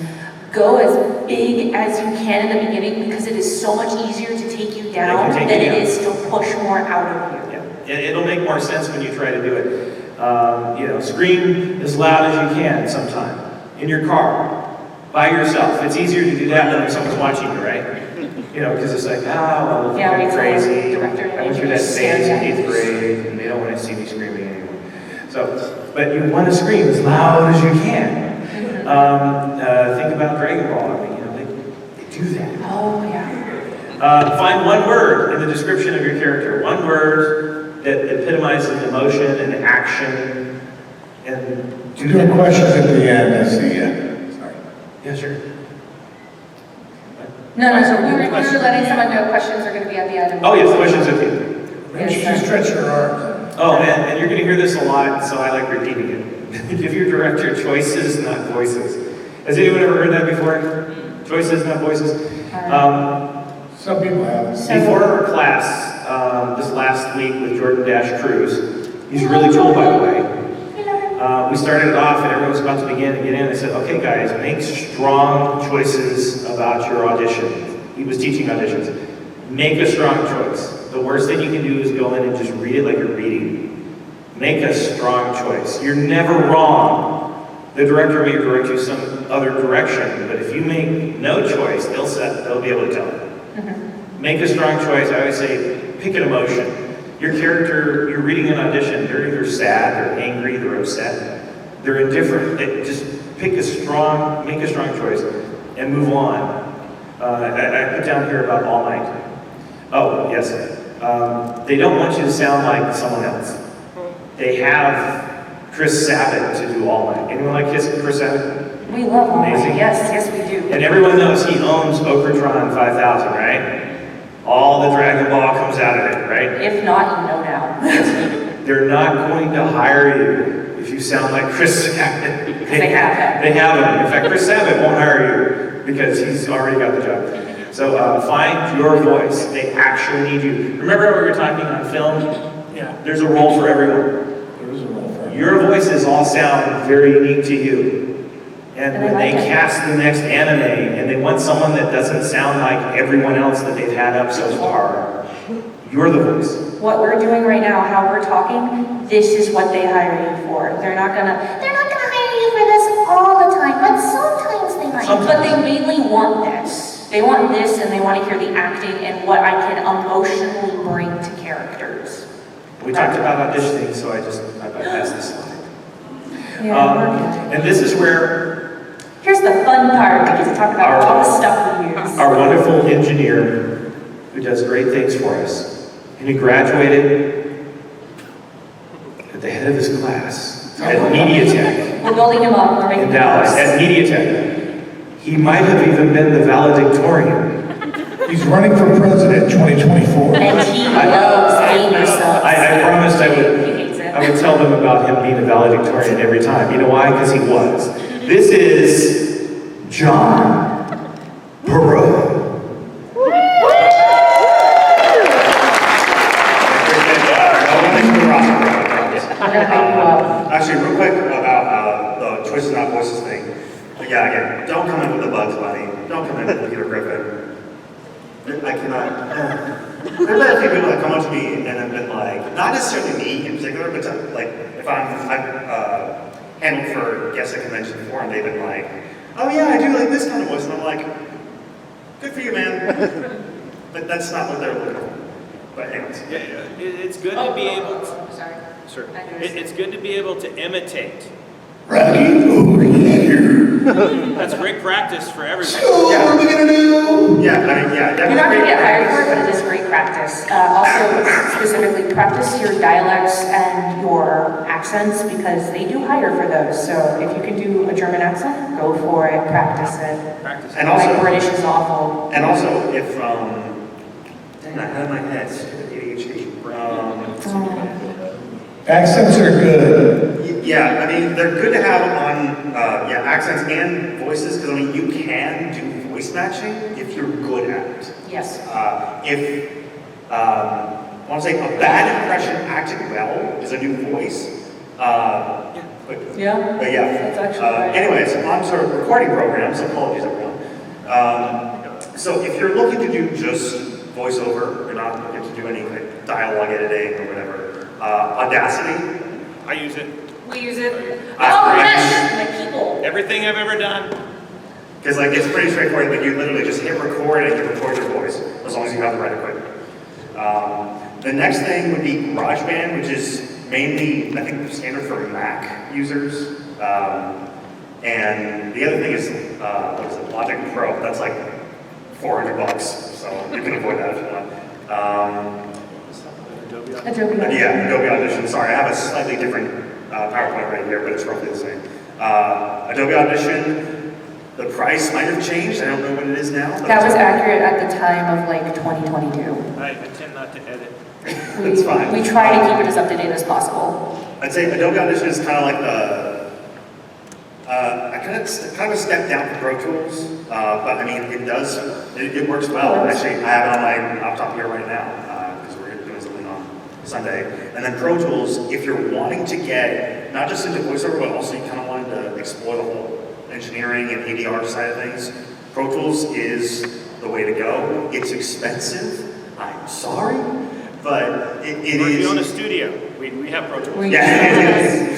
go as big as you can in the beginning because it is so much easier to take you down take than you it down. is to push more out of you. Yeah. It'll make more sense when you try to do it. Scream as loud as you can sometime. In your car. By yourself. It's easier to do that than when someone's watching you, right? Because it's like, well, Yeah, I'm we crazy. director I went through that phase in 8th grade, and they don't want to see me screaming anymore. So, but you want to scream as loud as you can. Think about Dragon Ball. I mean, they do that. Oh, yeah. Find one word in the description of your character. One word that epitomizes emotion and action, and do Doing that. questions at the end, I see you. Sorry. Yeah, sure. No, so we were letting someone know questions are going to be at the end. Oh, yes, questions at the end. Make sure you stretch your arms. Oh, and you're going to hear this a lot, so I like repeating it. Give your director choices, not voices. Has anyone ever heard that before? Choices, not voices? Some people have. Before our class, this last week with Jordan Dash Cruz, he's really cool, by the way. We started it off and everyone was about to begin and get in. I said, okay guys, make strong choices about your audition. He was teaching auditions. Make a strong choice. The worst thing you can do is go in and just read it like you're reading. Make a strong choice. You're never wrong. The director may direct you some other direction, but if you make no choice, they'll be able to tell you. Make a strong choice. I always say, pick an emotion. Your character, you're reading an audition, they're either sad, they're angry, they're upset, they're indifferent. Just make a strong choice and move on. I put down here about All Might. Oh, yes. They don't want you to sound like someone else. They have Chris Sabat to do All Might. Anyone like Chris Sabat? We love All Might. Amazing. Yes, we do. And everyone knows he owns Okratron 5000, right? All the Dragon Ball comes out of it, right? If not, you know now. They're not going to hire you if you sound like Chris Sabat. They have him. They have him. In fact, Chris Sabat won't hire you because he's already got the job. So find your voice. They actually need you. Remember how we were talking on film? Yeah. There's a role for everyone. There is a role for it. Your voices all sound very unique to you. And And when I they like it. cast the next anime and they want someone that doesn't sound like everyone else that they've had up so far, you're the voice. what we're doing right now, how we're talking, this is what they hire you for. They're not gonna hire you for this all the time, but sometimes they might. But they mainly want this. They want this, and they want to hear the acting and what I can emotionally bring to characters. We talked about auditioning, so I bypassed this slide. Yeah, and this is where here's the fun part. We get to talk about all the stuff we use. our wonderful engineer, who does great things for us, and he graduated at the head of his class at Media Tech We're building him up. We're making in him Dallas, worse. at Media Tech. He might have even been the valedictorian. He's running for president 2024. And he loves gamer stuff. I promised I He would. hates it. I would tell them about him being a valedictorian every time. You know why? Because he was. This is John Perot. We're gonna hype you up. Actually, real quick about the choices not voices thing. But yeah, again, don't come in with the Bugs Bunny. Don't come in with Peter Griffin. I cannot. There have been a few people that come up to me and have been like, not necessarily me in particular, but like if I've handled for guests at convention before, and they've been like, oh yeah, I do like this kind of voice, and I'm like, good for you, man. But that's not what they're looking for. But anyways. Yeah, it's good to be able to, Sorry. sure. It's good to be able to imitate. Rocky over here. That's great practice for everybody. So what are we gonna do? Yeah, I mean, yeah, You're not gonna definitely. get hired for it, but it is great practice. Also, specifically, practice your dialects and your accents, because they do hire for those. So if you can do a German accent, go for it, practice it. Practice. And Like also, British is awful. and also, if dang, I had my head, stupid ADHD. Accents are good. Yeah, I mean, they're good to have on, accents and voices, because I mean, you can do voice matching if you're good at it. Yes. I want to say a bad impression acted well is a new voice. Yeah. But That's yeah. actually right. Anyways, on to recording programs. Apologies, everyone. So if you're looking to do just voiceover, you're not looking to do any like dialogue editing or whatever. Audacity. I use it. We use it. I- Yes, my people. Everything I've ever done. Because like it's pretty straightforward. Like you literally just hit record and you record your voice as long as you have the right equipment. The next thing would be GarageBand, which is mainly I think standard for Mac users. And the other thing is what is it? Logic Pro. That's like $400, so you can avoid that if you want. Adobe. Yeah, Adobe Audition. Sorry, I have a slightly different PowerPoint right here, but it's roughly the same. Adobe Audition, the price might have changed. I don't know what it is now. But That was accurate at the time of like 2022. I tend not to edit. That's fine. We try to keep it as up to date as possible. I'd say Adobe Audition is kind of like the. I kind of stepped down from Pro Tools, but I mean it works well. Actually, I have it on my laptop here right now because we're doing something on Sunday. And then Pro Tools, if you're wanting to get not just into voiceover, but also you kind of wanted to explore the whole engineering and ADR side of things, Pro Tools is the way to go. It's expensive. I'm sorry, but it If you own a is. studio, we have Pro Tools. Yeah.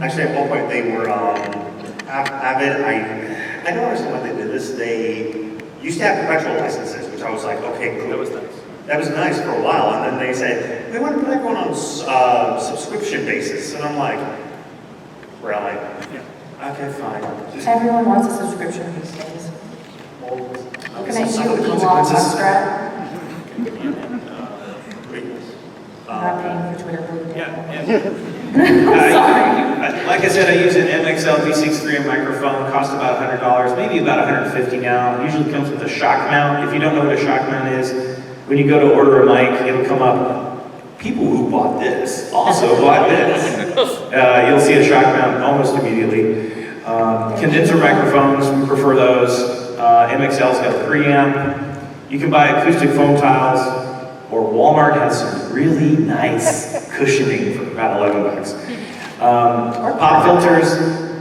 Actually, at one point they were Avid. I don't understand why they did this. They used to have perpetual licenses, which I was like, okay, cool. That was nice. That was nice for a while, and then they said we want to put everyone on subscription basis, and I'm like, really? Okay, fine. Just Everyone wants a subscription these days. Looking at some of you, the Elon consequences. Musk. Not paying for Twitter Blue. Like I said, I use an MXL V63 microphone. Costs about $100, maybe about $150 now. It usually comes with a shock mount. If you don't know what a shock mount is, when you go to order a mic, it'll come up. People who bought this also bought this. You'll see a shock mount almost immediately. Condenser microphones, we prefer those. MXL's got a preamp. You can buy acoustic foam tiles. Or Walmart has some really nice cushioning for about $11. Pop filters,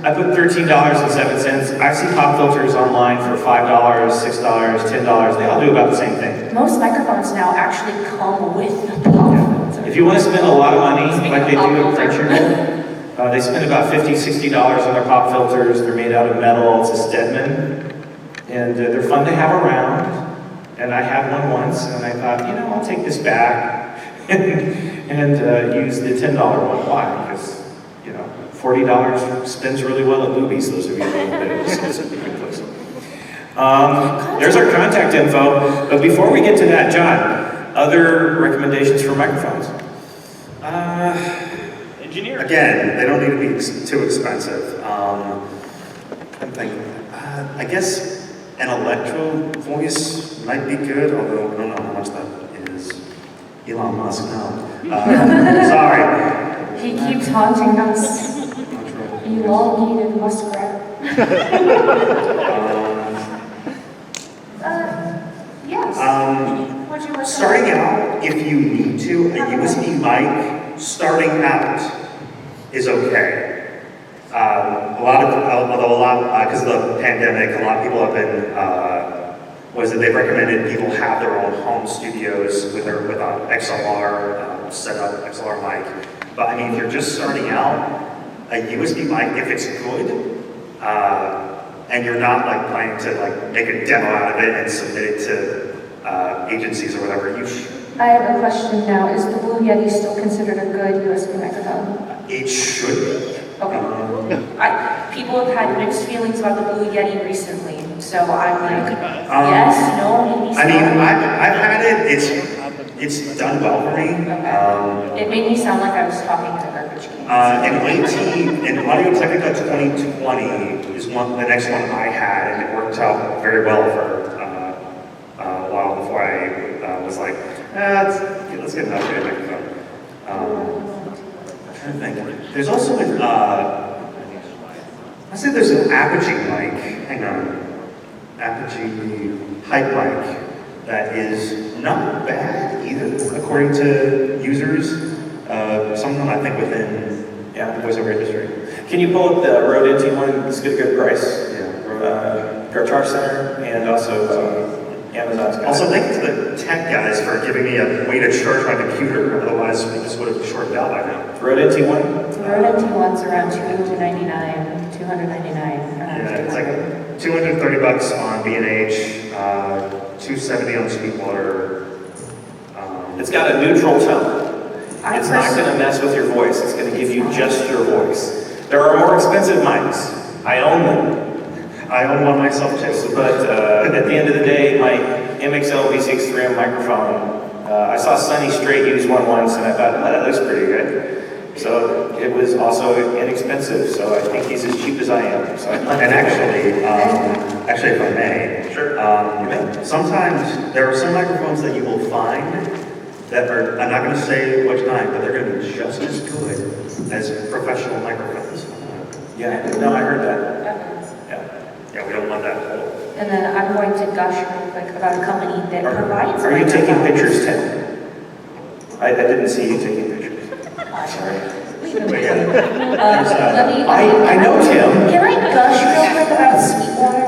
I put $13.07. I see pop filters online for $5, $6, $10. They all do about the same thing. Most microphones now actually come with the pop filter. If you want to spend a lot of money, like they do at Pop filter. Crunchyroll, they spend about $50, $60 on their pop filters. They're made out of metal. It's a Stedman. And they're fun to have around. And I had one once, and I thought, you know, I'll take this back and use the $10 one. Why? Because, you know, $40 spends really well at movies, those of you who know it's a good place. There's our contact info. But before we get to that, John, other recommendations for microphones? Engineer. Again, they don't need to be too expensive. I'm thinking, I guess an electro voice might be good, although I don't know how much that is. Elon Musk, no. Sorry. He keeps haunting us. Elongated muskrat. Yes. What'd you Starting out, if you need to, a USB mic, starting out is okay. Because of the pandemic, a lot of people have been, they've recommended people have their own home studios with an XLR setup, XLR mic. But I mean, if you're just starting out, a USB mic, if it's good, and you're not like planning to like make a demo out of it and submit it to agencies or whatever, you should. I have a question now. Is the Blue Yeti still considered a good USB microphone? It should be. Okay. People have had mixed feelings about the Blue Yeti recently, so I'm like, yes, no, maybe. I mean, I've had it. It's done well for me. It made me sound like I was talking to garbage cans. In Audio-Technica 2020 is the next one I had, and it worked out very well for a while before I was like, let's get an upgraded microphone. I'm trying to think. There's also I say there's an Apogee mic. Hang on, Apogee hype mic that is not bad either, according to users. Someone I think within the voiceover industry. Can you pull up the Rode NT one? It's a good price. Yeah. Guitar Center and also Amazon's got Also, it. thank you to the tech guys for giving me a way to charge my computer. Otherwise, we just would have shorted out by now. Rode NT one? The Rode NT1's around $299. Yeah, it's like $230 on B&H, $270 on Sweetwater. It's got a neutral tone. I It's not going to mess with your voice. It's going to give you just your voice. There are more expensive mics. I own them. I own one myself too. But at the end of the day, my MXL V6 3M microphone, I saw Sonny Strait use one once, and I thought, oh, that looks pretty good. So it was also inexpensive, so I think he's as cheap as I am. So And actually, if I may, Sure. You may. sometimes there are some microphones that you will find that are, I'm not going to say which kind, but they're going to be just as good as professional microphones. Yeah, no, I heard that. Yeah, we don't want that. And then I'm going to gush real quick about a company that provides. Are you taking microphones. pictures, Tim? I didn't see you taking pictures. Sorry. I know Tim. Can I gush real quick about Sweetwater?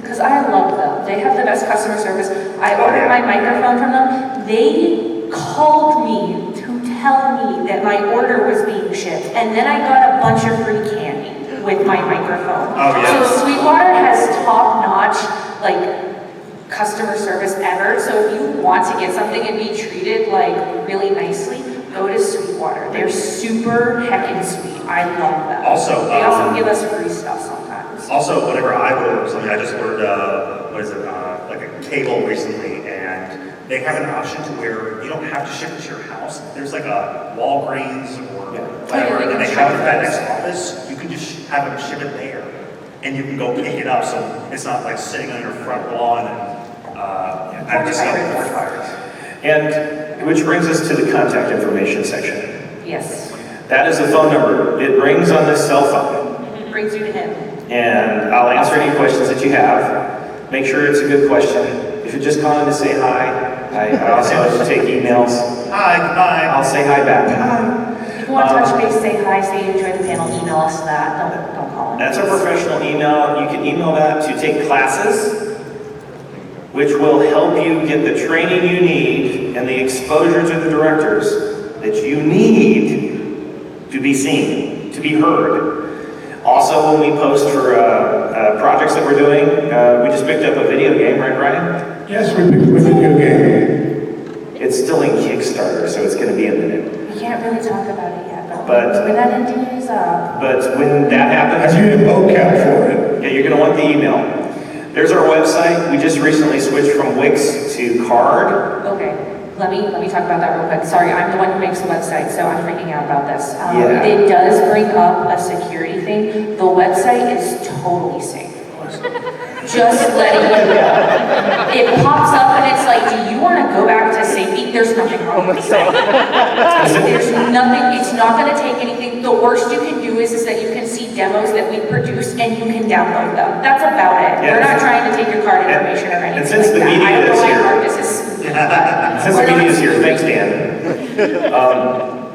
Because I love them. They have the best customer service. I ordered my microphone from them. They called me to tell me that my order was being shipped, and then I got a bunch of free candy with my microphone. Oh, yeah. So Sweetwater has top-notch, like, customer service ever. So if you want to get something and be treated like really nicely, go to Sweetwater. They're super heckin' sweet. I love them. Also, they also give us free stuff sometimes. Also, whenever I order something, I just ordered, like a cable recently, and they have an option to where you don't have to ship it to your house. There's like a Walgreens or whatever, and they have a FedEx office. You can just have them ship it there, and you can go pick it up, so it's not like sitting on your front lawn and I've just got porch fires. And which brings us to the contact information section. Yes. That is the phone number. It rings on this cell phone. Brings you to him. And I'll answer any questions that you have. Make sure it's a good question. If you're just calling to say hi, I also like to take emails. Hi. I'll say hi back. Hi. you want to touch base, say hi, say you enjoyed the panel, email us that. Don't call it. That's our professional email. You can email that to take classes, which will help you get the training you need and the exposure to the directors that you need to be seen, to be heard. Also, when we post for projects that we're doing, we just picked up a video game, right, Ryan? Yes, we picked a video game. It's still in Kickstarter, so it's going to be a minute. We can't really talk about it yet, But- when that NDA is up. But when that I happens, need a vocab for it. yeah, you're going to want the email. There's our website. We just recently switched from Wix to Card. Okay, let me talk about that real quick. Sorry, I'm the one who makes the website, so I'm freaking out about this. Yeah. It does bring up a security thing. The website is totally safe. Just letting you know. It pops up and it's like, do you want to go back to safety? There's nothing wrong with the site. There's nothing, it's not going to take anything. The worst you can do is that you can see demos that we produce and you can download them. That's about it. Yeah. We're not trying to take your card information or And anything since like the that. media I don't know is why here- Marcus is. Since the media is here, thanks, Dan.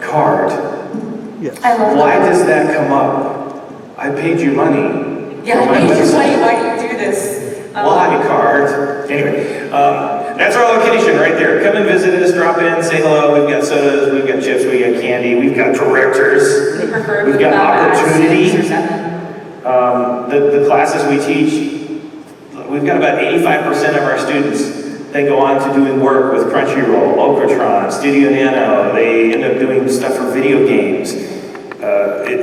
Card. Yes. I love Why that. does that come up? I paid you money. Yeah, for my I need to website. tell you why you do this. Why Card? Anyway, that's our location right there. Come and visit us, drop in, say hello. We've got sodas, we've got chips, we got candy, we've got directors, We prefer we've got about opportunity. 6 or 7. The classes we teach, we've got about 85% of our students. They go on to doing work with Crunchyroll, Okratron, Studio Nano. They end up doing stuff for video games.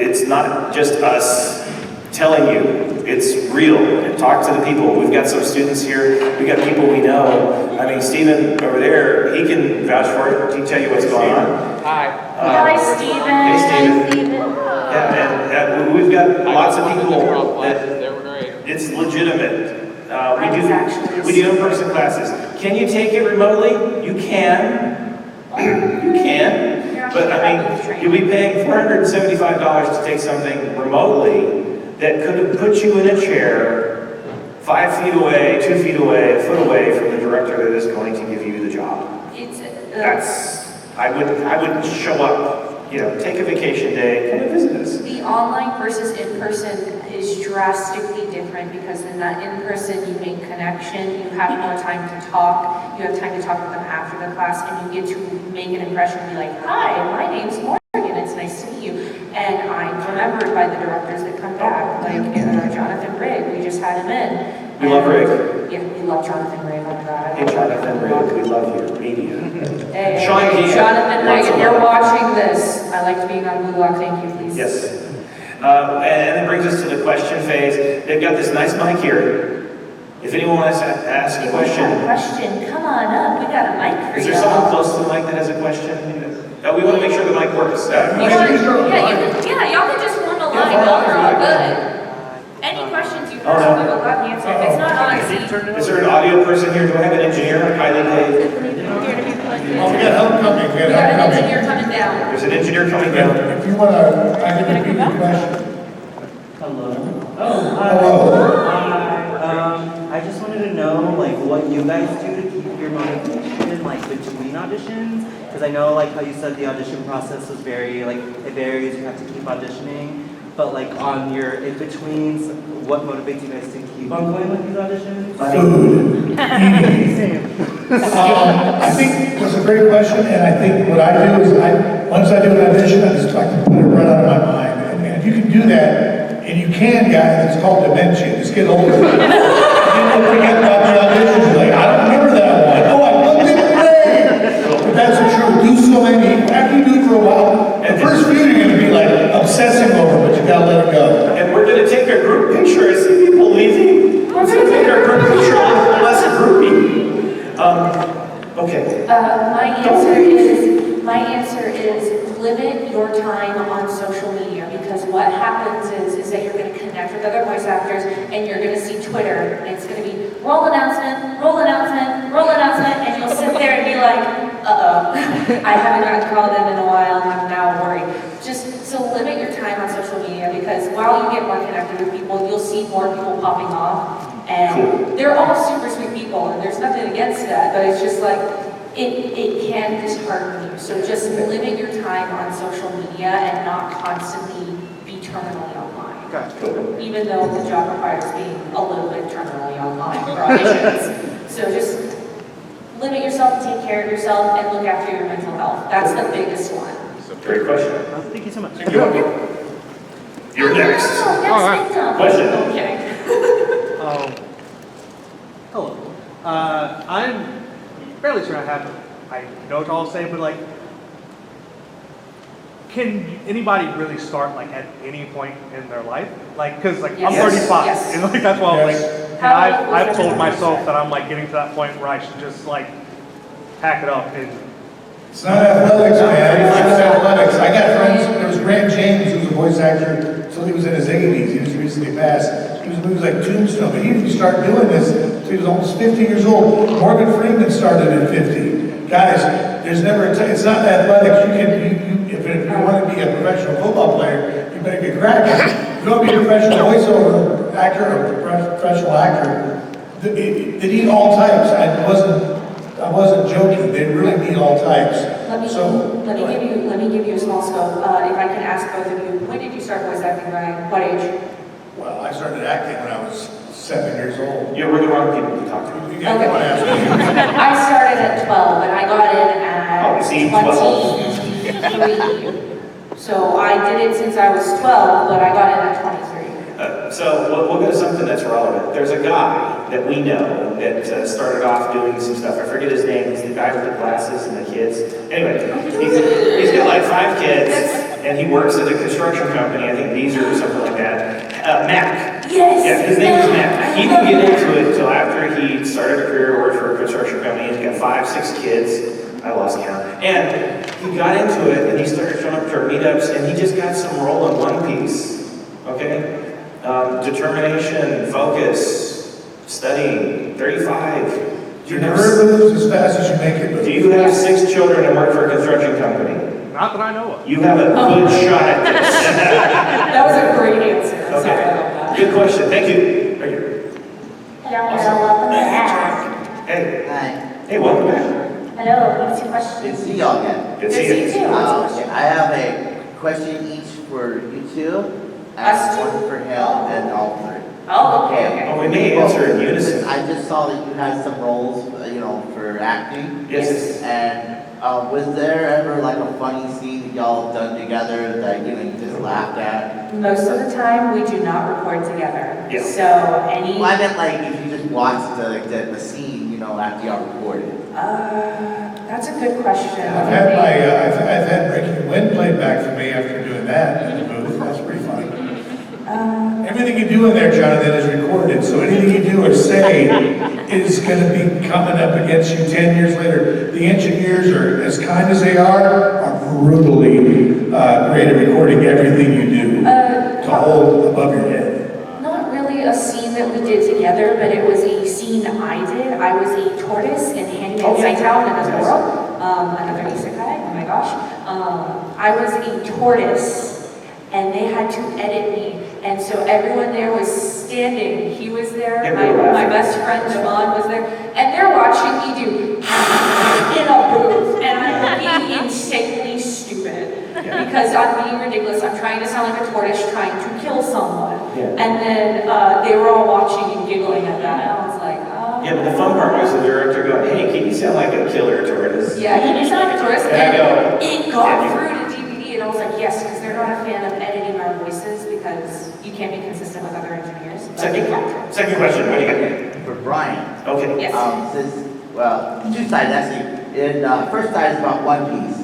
It's not just us telling you, it's real. And talk to the people. We've got some students here. We've got people we know. I mean, Steven over there, he can vouch for it. He can tell you what's going on. Hi. Hi, Steven. Hey, Steven. Yeah, and we've got lots of people that They were great. it's legitimate. Mine is actually- We do in-person classes. Can you take it remotely? You can. You can. But I mean, you'll be paying $475 to take something remotely that could have put you in a chair 5 feet away, 2 feet away, a foot away from the director that is going to give you the job. I would show up. You know, take a vacation day, come and visit us. The online versus in-person is drastically different because in that in-person you make connection, you have more time to talk, you have time to talk with them after the class, and you get to make an impression and be like, hi, my name's Morgan, it's nice to meet you. And I'm remembered by the directors that come back, like Jonathan Rigg, we just had him in. We love Rigg. Yeah, we love Jonathan Rigg, oh my God. Hey, Jonathan Rigg, we love you, media. Hey, Sean Keane. Jonathan Rigg, Lots of if you're love. watching this, I liked being on Blue Lock, thank you, please. Yes. And that brings us to the question phase. They've got this nice mic here. If anyone wants to ask a If you have a question, question, come on up, we got a mic for is you. there someone close to the mic that has a question? We want to make sure the mic works. Y'all can just form a line, y'all are all good. Any questions you have, we will gladly answer. If it's not on, Is there an audio person here? Do I have an engineer? Highly paid. Oh, we got help coming, we we got got an help coming. engineer coming down. There's an engineer coming down. If you wanna, I can repeat your question. Hello. Oh, hi. Hello. Hi. I just wanted to know, like, what you guys do to keep your motivation, like, between auditions? Because I know, like, how you said the audition process was very, like, it varies, you have to keep auditioning. But, like, on your in-betweens, what motivates you guys to keep on going with these auditions? Food. I think that's a great question, and I think what I do is once I do an audition, I just like to put it right out of my mind. And if you can do that, and you can, guys, it's called dementia, just get older. You don't forget about the auditions, you're like, I don't remember that one. Oh, I looked at it great. But that's the truth, do so many, after you do it for a while, the first few you're gonna be like obsessing over, but you gotta let it go. And we're going to take our group picture. I see people leaving. We're going to take our group picture with less groupie. Okay. My answer is limit your time on social media because what happens is that you're going to connect with other voice actors and you're going to see Twitter and it's going to be roll announcement, roll announcement, roll announcement, and you'll sit there and be like, uh-oh, I haven't gotten called in a while and I'm now worried. Just so limit your time on social media because while you get more connected with people, you'll see more people popping off. And they're all super sweet people, and there's nothing against that, but it's just like, it can dishearten you. So just limit your time on social media and not constantly be terminally online. Gotcha. Even though the job requires being a little bit terminally online for auditions. So just limit yourself, take care of yourself, and look after your mental health. That's the biggest one. Great question. Thank you so much. You're next. Oh, yes, victim. Question. No, kidding. Hello. I'm fairly sure I know what y'all say, but like, can anybody really start like at any point in their life? Like, cause like I'm Yes. 35, Yes. and like that's why I'm like, Yes. and I've told myself that I'm like getting to that point where I should just like pack it up and. It's not athletics, man. It's not athletics. I got friends, there was Grant James, who was a voice actor until he was in his 80s. He was recently passed. He was in movies like Tombstone, but he didn't start doing this until he was almost 50 years old. Morgan Freeman started at 50. Guys, there's never it's not athletics. You can, if you want to be a professional football player, you better get cracking. If you want to be a professional voiceover actor or professional actor, they need all types. I wasn't joking. They really need all types. Let me give you a small scope. If I can ask both of you, when did you start voice acting, Ryan? What age? Well, I started acting when I was 7 years old. Yeah, we're the wrong people to talk to. You guys want to ask me? I started at 12 and I got in at Oh, see, 12. 23. So I did it since I was 12, but I got in at 23. So we'll go to something that's relevant. There's a guy that we know that started off doing some stuff. I forget his name. He's the guy with the glasses and the kids. Anyway, he's got like 5 kids, and he works at a construction company. I think these or something like that. Mac. Yes. Yeah, his name is Mac. He didn't get into it until after he started a career work for a construction company. He's got 5, 6 kids. I lost count. And he got into it, and he started showing up to our meetups, and he just got some role in One Piece. Okay? Determination, focus, studying, 35. You never lose as fast as you make it. Do you have 6 children and work for a construction company? Not that I know of. You have a good shot at this. That was a great answer. I'm sorry about Okay. that. Good question. Thank you. Right here. Hello, welcome back. Hey. Hi. Hey, welcome back. Hello, what's your question? Good to see y'all again. Good to see you. too. I have a question each for you two. Us two? One for him and all three. Oh, okay. Oh, we may answer in unison. I just saw that you had some roles, for acting. Yes. And was there ever like a funny scene that y'all have done together that you just laughed at? Most of the time, we do not record together. Yeah. So any. Well, I meant like if you just watched the scene, after y'all recorded. That's a good question. I've had Breaking Wind played back for me after doing that in the booth. That's pretty funny. Everything you do in there, Jonathan, is recorded, so anything you do or say is going to be coming up against you 10 years later. The engineers are, as kind as they are brutally great at recording everything you do to hold above your head. Not really a scene that we did together, but it was a scene I did. I was a tortoise in Handmaid's Tale in the world. Another isekai, oh my gosh. I was a tortoise, and they had to edit me. And so everyone there was standing. He was there, my best friend Javon was there, and they're watching me do in a booth, and I'm being insanely stupid because I'm being ridiculous. I'm trying to sound like a tortoise trying to kill someone, and then they were all watching and giggling at that, and I was like, oh. Yeah, but the fun part was the director going, hey, can you sound like a killer tortoise? Yeah, can you sound like a tortoise? And it got through to DVD, and I was like, yes, because they're not a fan of editing our voices because you can't be consistent with other engineers. Second question, what do you got? For Brian. Okay. Yes. Two sides actually. First side is about One Piece.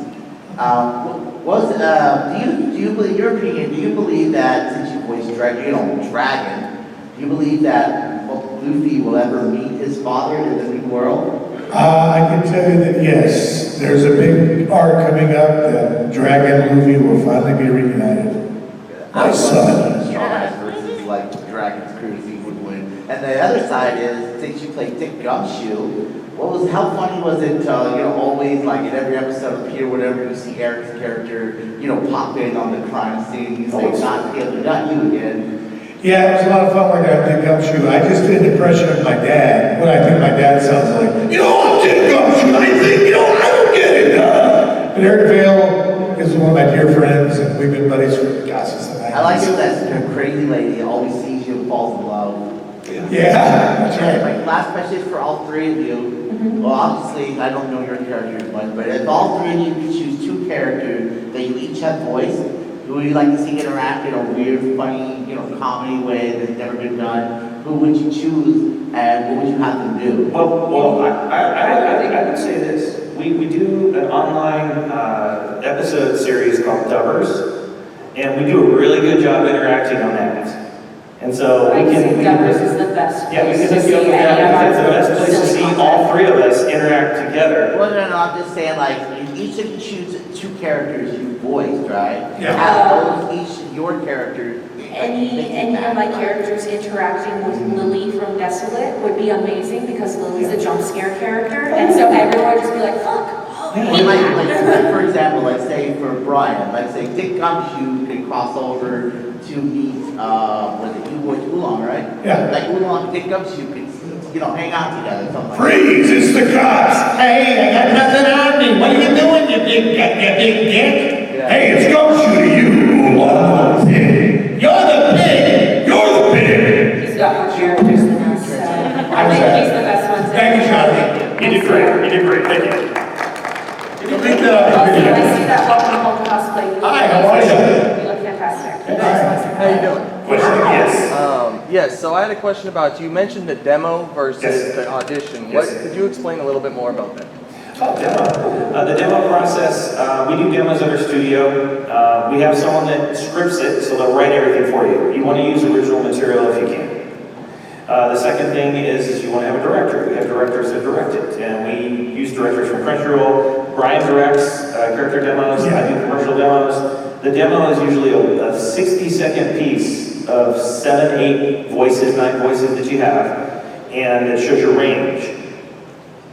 Do you believe, your opinion, do you believe that since you voiced Dragon, do you believe that Luffy will ever meet his father in the new world? I can tell you that yes, there's a big arc coming up that Dragon and Luffy will finally be reunited. My son. Versus like Dragon's Crew would win. And the other side is, since you played Dick Gumshoe, how funny was it to, always like in every episode of Peter, whatever, you see Eric's character, pop in on the crime scene, you say, not him, not you again. Yeah, it was a lot of fun working on Dick Gumshoe. I just did an impression of my dad, what I think my dad sounds like. I'm Dick Gumshoe, I think, But Eric Vale is one of my dear friends, and we've been buddies for, gosh, since the 90s. I like it that crazy lady always sees you and falls in love. Yeah, that's right. My last question is for all three of you. Well, obviously, I don't know your characters much, but if all three of you could choose two characters that you each have voice, who would you like to see interact in a weird, funny, comedy way that's never been done? Who would you choose, and what would you have them do? Well, I would say this. We do an online episode series called Dubbers, and we do a really good job interacting on that. And so I we think can. Dubbers is the best Yeah, we place can to hook see you up with any that of our because it's the best place to silly see content. all three of us interact together. Well, no, I'm just saying, like, if each of you choose two characters you voiced, right? Yeah. Have those each your character. Any of my characters interacting with Lily from Desolate would be amazing because Lily's a jump scare character, and so everyone would just be like, fuck. Well, like, for example, let's say for Brian, let's say Dick Gumshoe could cross over to meet, was it you with Oolong, right? Yeah. Like Oolong, Dick Gumshoe could, hang out together, something like that. Freeze, it's the cops. Hey, I got nothing on me. What are you doing, you big dick? Yeah. Hey, it's Gumshoe to you, Oolong the pig. You're the pig. You're the pig. He's got more characters than us, so I think he's the best one. Thank you, Johnny. You did great. You did great. Thank you. You think that Also, I see that welcome home cosplay. You look Hi, how are amazing. You look fantastic. You guys Hi. How you doing? Question? Yes. Yes, so I had a question about, you mentioned the demo versus Yes. the audition. Yes. Could you explain a little bit more about that? Demo. The demo process, we do demos under studio. We have someone that scripts it, so they'll write everything for you. You want to use original material if you can. The second thing is you want to have a director. We have directors that direct it, and we use directors from Crunchyroll. Brian directs character demos, I do commercial demos. The demo is usually a 60-second piece of 7, 8 voices, 9 voices that you have, and it shows your range.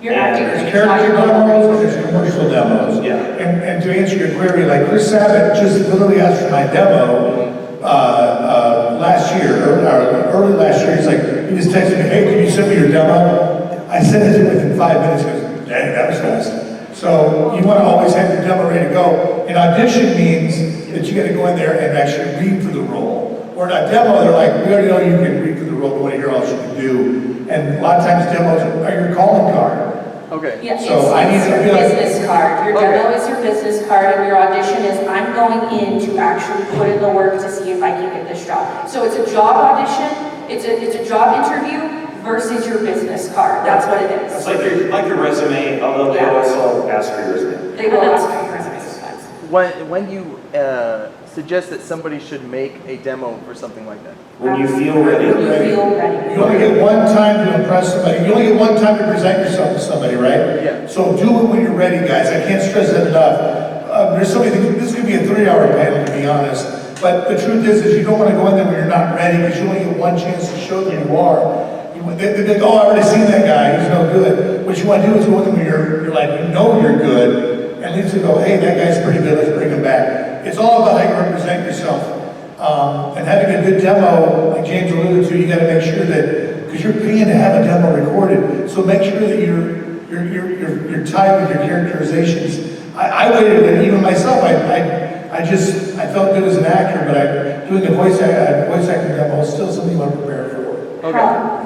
You're And acting There's as a character child. demos, there's commercial demos. Yeah. And to answer your query, like Chris Sabat just literally asked for my demo last year, or early last year. He's like, he just texted me, hey, can you send me your demo? I sent it to him within 5 minutes. He goes, dang, that was fast. So you want to always have your demo ready to go. An audition means that you got to go in there and actually read for the role. Or in a demo, they're like, we already know you can read for the role, we want to hear all you can do. And a lot of times demos are your calling card. Okay. Yeah, So I need it's to your be like- business card. Your demo is your business card, and your audition is, I'm going in to actually put in the work to see if I can get this job. So it's a job audition, it's a job interview versus your business card. That's what it is. It's like your resume, although they Yeah. also ask for your resume. They will ask for your resume sometimes. When you suggest that somebody should make a demo for something like that? When you feel ready. When you feel ready. You only get one time to impress somebody. You only get one time to present yourself to somebody, right? Yeah. So do it when you're ready, guys. I can't stress that enough. There's so many things. This could be a 3-hour panel, to be honest. But the truth is you don't want to go in there when you're not ready, because you only get one chance to show them you are. They think, oh, I've already seen that guy. He's no good. What you want to do is go in there when you're like, you know you're good, and at least you go, hey, that guy's pretty good. Let's bring him back. It's all about how you represent yourself. And having a good demo, like James alluded to, you got to make sure that, because you're paying to have a demo recorded, so make sure that you're tight with your characterizations. I waited, and even myself, I felt good as an actor, but doing a voice acting demo is still something you want to prepare for.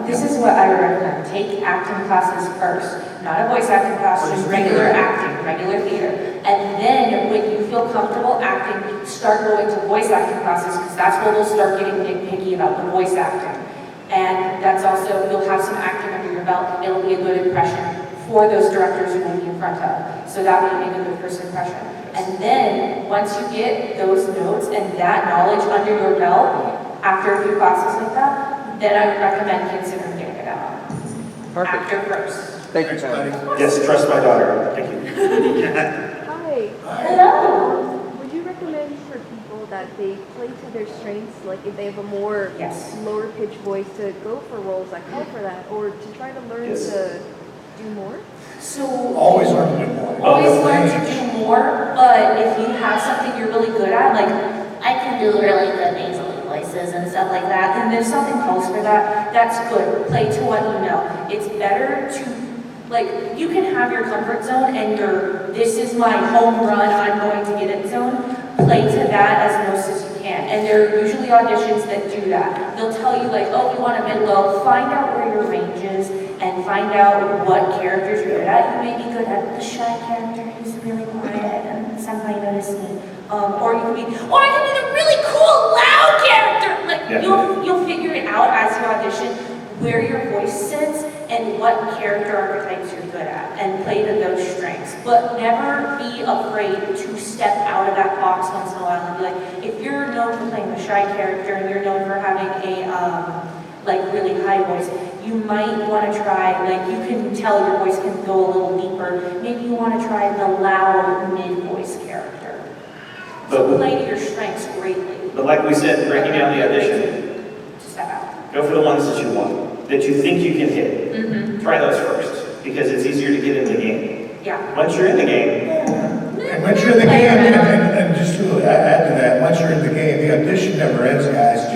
This is what I would recommend. Take acting classes first. Not a voice acting class, just regular acting, regular theater. And then when you feel comfortable acting, start going to voice acting classes, because that's where they'll start getting nitpicky about the voice acting. And that's also, you'll have some acting under your belt. It'll be a good impression for those directors you're going to be in front of. So that way you make a good first impression. And then once you get those notes and that knowledge under your belt, after a few classes like that, then I would recommend considering getting it out. Perfect. After first. Thank you, Patty. Yes, trust my daughter. Thank you. Hi. Hello. Would you recommend for people that they play to their strengths, like if they have a more lower pitched voice, to go for roles that call for that, or to try to learn to do more? So always learn to do more. Always learn to do more, but if you have something you're really good at, like I can do really good nasally voices and stuff like that, and there's something close for that, that's good. Play to what you know. It's better to Like, you can have your comfort zone and your, this is my home run, I'm going to get it zone. Play to that as most as you can. And there are usually auditions that do that. They'll tell you like, oh, you want a mid-low, find out where your range is and find out what characters you're good at. You may be good at the shy character who's really quiet and somehow you notice me. Or you can be, or I can be the really cool, loud character. Like, you'll figure it out as you audition where your voice sits and what character archetypes you're good at, and play to those strengths. But never be afraid to step out of that box once in a while and be like, if you're known for playing the shy character and you're known for having a like really high voice, you might want to try, like you can tell your voice can go a little deeper. Maybe you want to try the loud mid-voice character. So play to your strengths greatly. But like we said, breaking down the audition, Step out. go for the ones that you want, that you think you can hit. Try those first, because it's easier to get in the game. Yeah. Once you're in the game, And once you're in the game, and just to add to that, once you're in the game, the audition never ends, guys.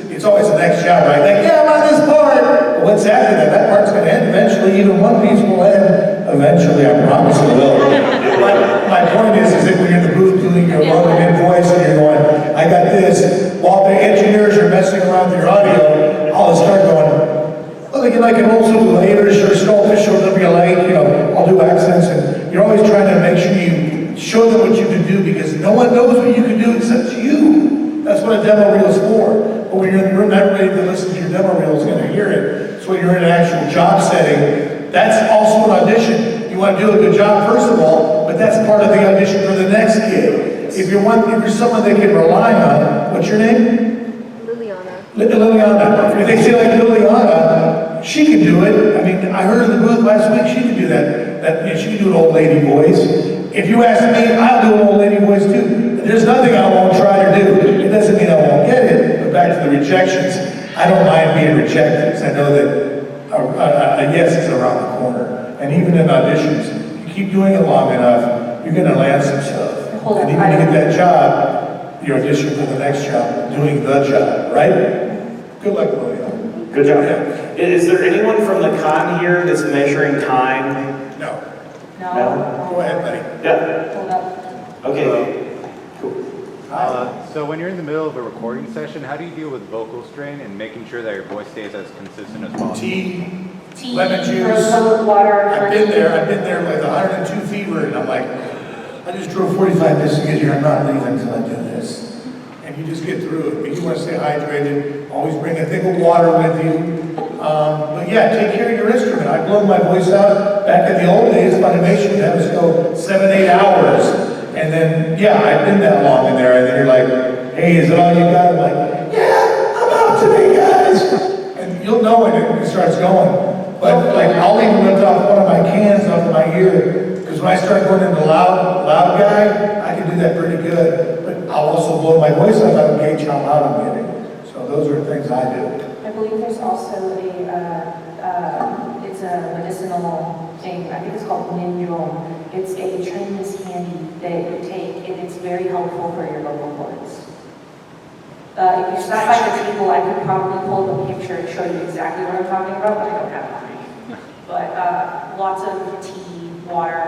It's always the next job, right? Like, yeah, I'm on this part. But what's after that? That part's going to end eventually. Even one piece will end eventually. I promise it will. My point is that when you're in the booth doing your low and mid voice, and you're going, I got this. While the engineers are messing around with your audio, I'll start going, well, like an old school Irish or Scottish or whatever you like, I'll do accents, and you're always trying to make sure you show them what you can do, because no one knows what you can do except you. That's what a demo reel is for. But when you're in the room, everybody that listens to your demo reel is going to hear it. So when you're in an actual job setting, that's also an audition. You want to do a good job, first of all, but that's part of the audition for the next gig. If you're someone they can rely on, what's your name? Liliana. Liliana. If they say like Liliana, she can do it. I mean, I heard in the booth last week, she can do that. She can do an old lady voice. If you ask me, I'll do an old lady voice too. There's nothing I won't try to do. It doesn't mean I won't get it, but back to the rejections, I don't mind being rejected, because I know that a yes is around the corner. And even in auditions, you keep doing it long enough, you're gonna land some stuff. And even to get that job, you audition for the next job, doing the job, right? Good luck, Liliana. good job. Is there anyone from the con here that's measuring time? No. No. Go ahead, buddy. Yeah. Hold up. Okay. So when you're in the middle of a recording session, how do you deal with vocal strain and making sure that your voice stays as consistent as possible? Tea, Tea, lemon juice. rose water. I've been there with 102 fever, and I'm like, I just drove 45 minutes to get here, I'm not leaving until I do this. And you just get through it, but you want to stay hydrated, always bring a thing of water with you. But yeah, take care of your instrument. I blow my voice out. Back in the old days, Funimation would have us go 7-8 hours. And then, yeah, I've been that long in there, and then you're like, hey, is it all you got? I'm like, yeah, I'm out today, guys. And you'll know when it starts going. But like, I'll even lift off one of my cans off of my ear, because when I start going into loud guy, I can do that pretty good. But I'll also blow my voice out, I don't gauge how loud I'm getting. So those are things I do. I believe there's also it's a medicinal thing, I think it's called Ninjong. It's a Chinese candy that you take, and it's very helpful for your vocal cords. If you stop by the table, I could probably pull up a picture and show you exactly what I'm talking about, but I don't have it on me. But lots of tea, water,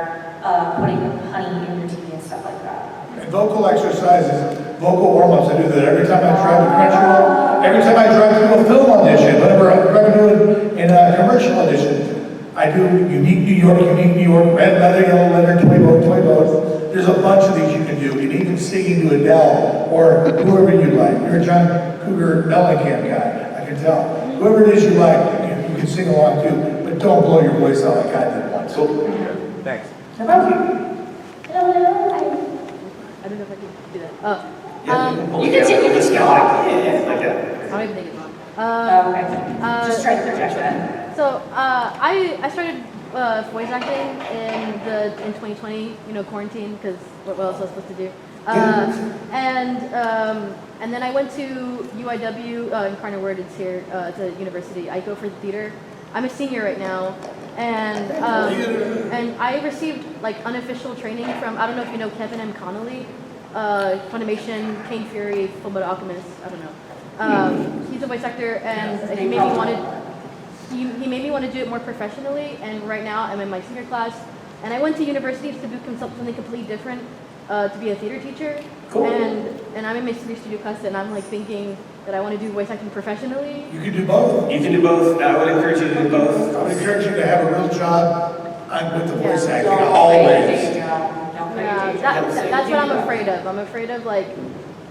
putting honey in your tea and stuff like that. And vocal exercises, vocal warm-ups, I do that every time I drive to Crunchyroll, every time I drive to a film audition, whenever I'm doing in a commercial audition, I do Unique New York, red leather, yellow leather, toy boat. There's a bunch of these you can do. You can even sing to Adele, or whoever you like. You're a John Cougar Mellencamp guy, I can tell. Whoever it is you like, you can sing along too, but don't blow your voice out like I did once. Thanks. No problem. Hello. I don't know if I can do that. You can sing, you can sing. I don't even think it's on. Okay. Just try to project that. So I started voice acting in 2020, quarantine, because what else was I supposed to do? And then I went to UIW, Incarnate Word, it's here, it's a university. I go for the theater. I'm a senior right now, and I received like unofficial training from, I don't know if you know Kevin M. Connolly, Funimation, Kane Fury, Fullmetal Alchemist, I don't know. He's a voice actor, and he maybe wanted. he made me want to do it more professionally, and right now I'm in my senior class, and I went to university to do something completely different, to be a theater teacher. Cool. And I'm in my Iolite Studioz class, and I'm like thinking that I want to do voice acting professionally. You can do both. You can do both. I would encourage you to do both. I would encourage you to have a real job with the voice acting, Don't always. play your day job. Don't play your Yeah, day job. that's what I'm afraid of. I'm afraid of like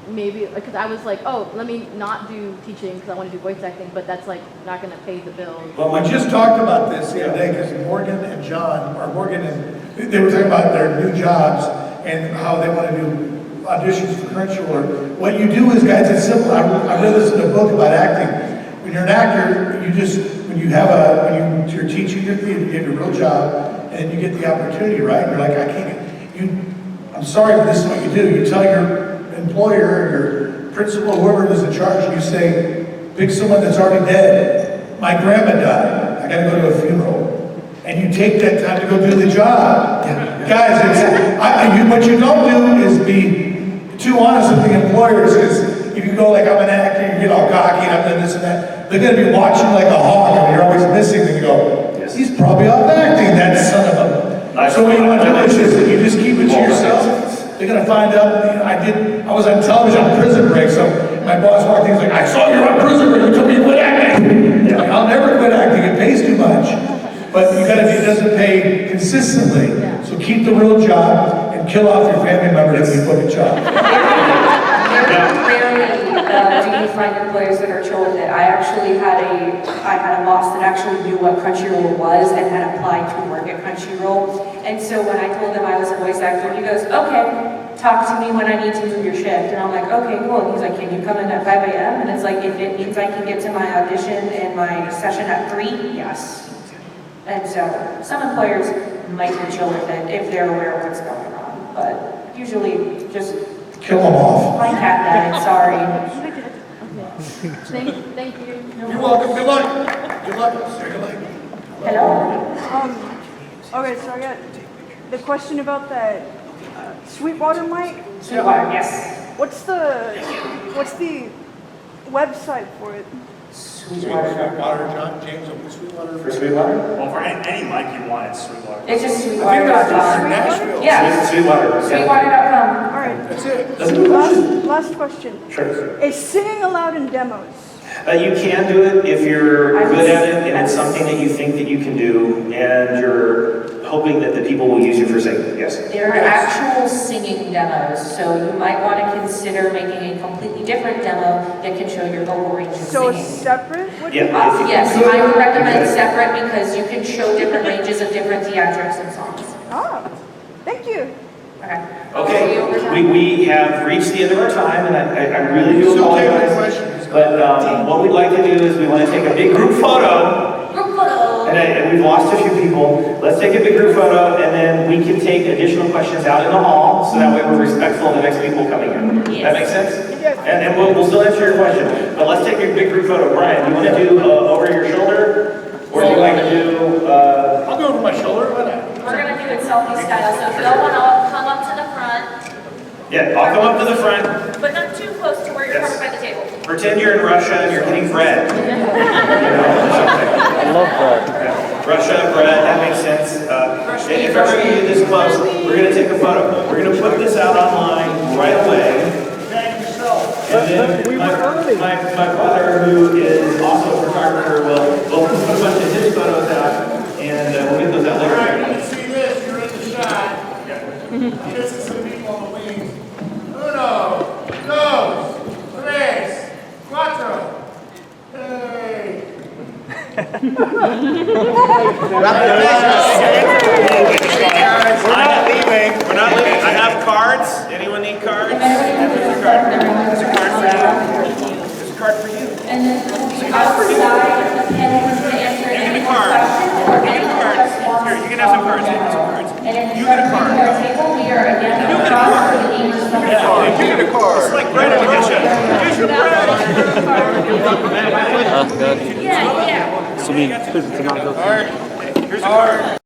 maybe because I was like, oh, let me not do teaching because I want to do voice acting, but that's like not going to pay the bills. Well, we just talked about this the other day because Morgan and John, or Morgan and, they were talking about their new jobs and how they want to do auditions for Crunchyroll. What you do is, guys, it's simple. I read this in a book about acting. When you're an actor, you just, when you're teaching your theater, you get a real job, and you get the opportunity, right? You're like, I can't, I'm sorry, but this is what you do. You tell your employer, your principal, whoever is in charge, you say, pick someone that's already dead. My grandma died. I gotta go to a funeral. And you take that time to go do the job. Guys, what you don't do is be too honest with the employers, because if you go like, I'm an actor, you get all cocky, I've done this and that, they're gonna be watching like a hawk, and you're always missing, and you go, he's probably off acting, that son of a... So what you want to do is just, you just keep it to yourself. They're gonna find out, I was on television on Prison Break, so my boss walked in, he's like, I saw you on Prison Break, you told me to quit acting. Like, I'll never quit acting, it pays too much. But you gotta be, it doesn't pay consistently. So keep the real job and kill off your family members if you book a job. Rarely do you find employers that are children that I had a boss that actually knew what Crunchyroll was and had applied to work at Crunchyroll. And so when I told him I was a voice actor, he goes, okay, talk to me when I need to move your shift. And I'm like, okay, cool. And he's like, can you come in at 5 a.m.? And it's like, if it means I can get to my audition and my session at 3, yes. And so some employers might be chill with it if they're aware of what's going on, but usually just kill them off. My cat died, sorry. Thank you. You're welcome. Good luck. Good luck. Good luck. Hello? Okay, so I got the question about that Sweetwater mic. Sweetwater, yes. What's the website for it? Sweetwater, John James over Sweetwater. For Sweetwater? Well, for any mic you want, it's Sweetwater. It's just Sweetwater.com. Nashville. Yeah. Sweetwater. Sweetwater.com. All right. That's it. Last question. Sure. Is singing allowed in demos? You can do it if you're good at it and it's something that you think that you can do and you're hoping that the people will use you for singing. Yes. There are actual singing demos, so you might want to consider making a completely different demo that can show your vocal range in So singing. separate? Yeah. Yes, I would recommend separate because you can show different ranges of different theatrics and songs. Oh, thank you. Okay, we have reached the end of our time, and I really do apologize. But what we'd like to do is we want to take a big group photo. Group photo. And we've lost a few people. Let's take a big group photo, and then we can take additional questions out in the hall, so that way we're respectful of the next people coming in. Yes. That makes sense? Yes. And we'll still answer your question. But let's take a big group photo. Brian, you want to do over your shoulder? Or do you like to do... I'll go over my shoulder. Why not? We're going to do it selfie style, so if y'all want to come up to the front. Yeah, I'll come up to the front. But not too close to where you're covered by the table. Pretend you're in Russia and you're getting bread. I love that. Russia, bread, that makes sense. If ever you get this close, we're going to take a photo. We're going to put this out online right away. And then my brother, who is also a photographer, will put a bunch of his photos out, and we'll get those out later. All right, when you see this, you're in the shot. This is some people on the wings. Uno, dos, tres, cuatro. Hey. We're not leaving. I have cards. Anyone need cards? There's a card. There's a card for you. There's a card for you. And then outside, the pen was to answer any questions. Give me a card. Here, you can have some cards. You can have some cards. And if You you get a card. our table, we are again across the English Yeah, you get a card. It's like bread edition. Here's your bread. That's good. Yeah. So me, it's not All right. Here's a card.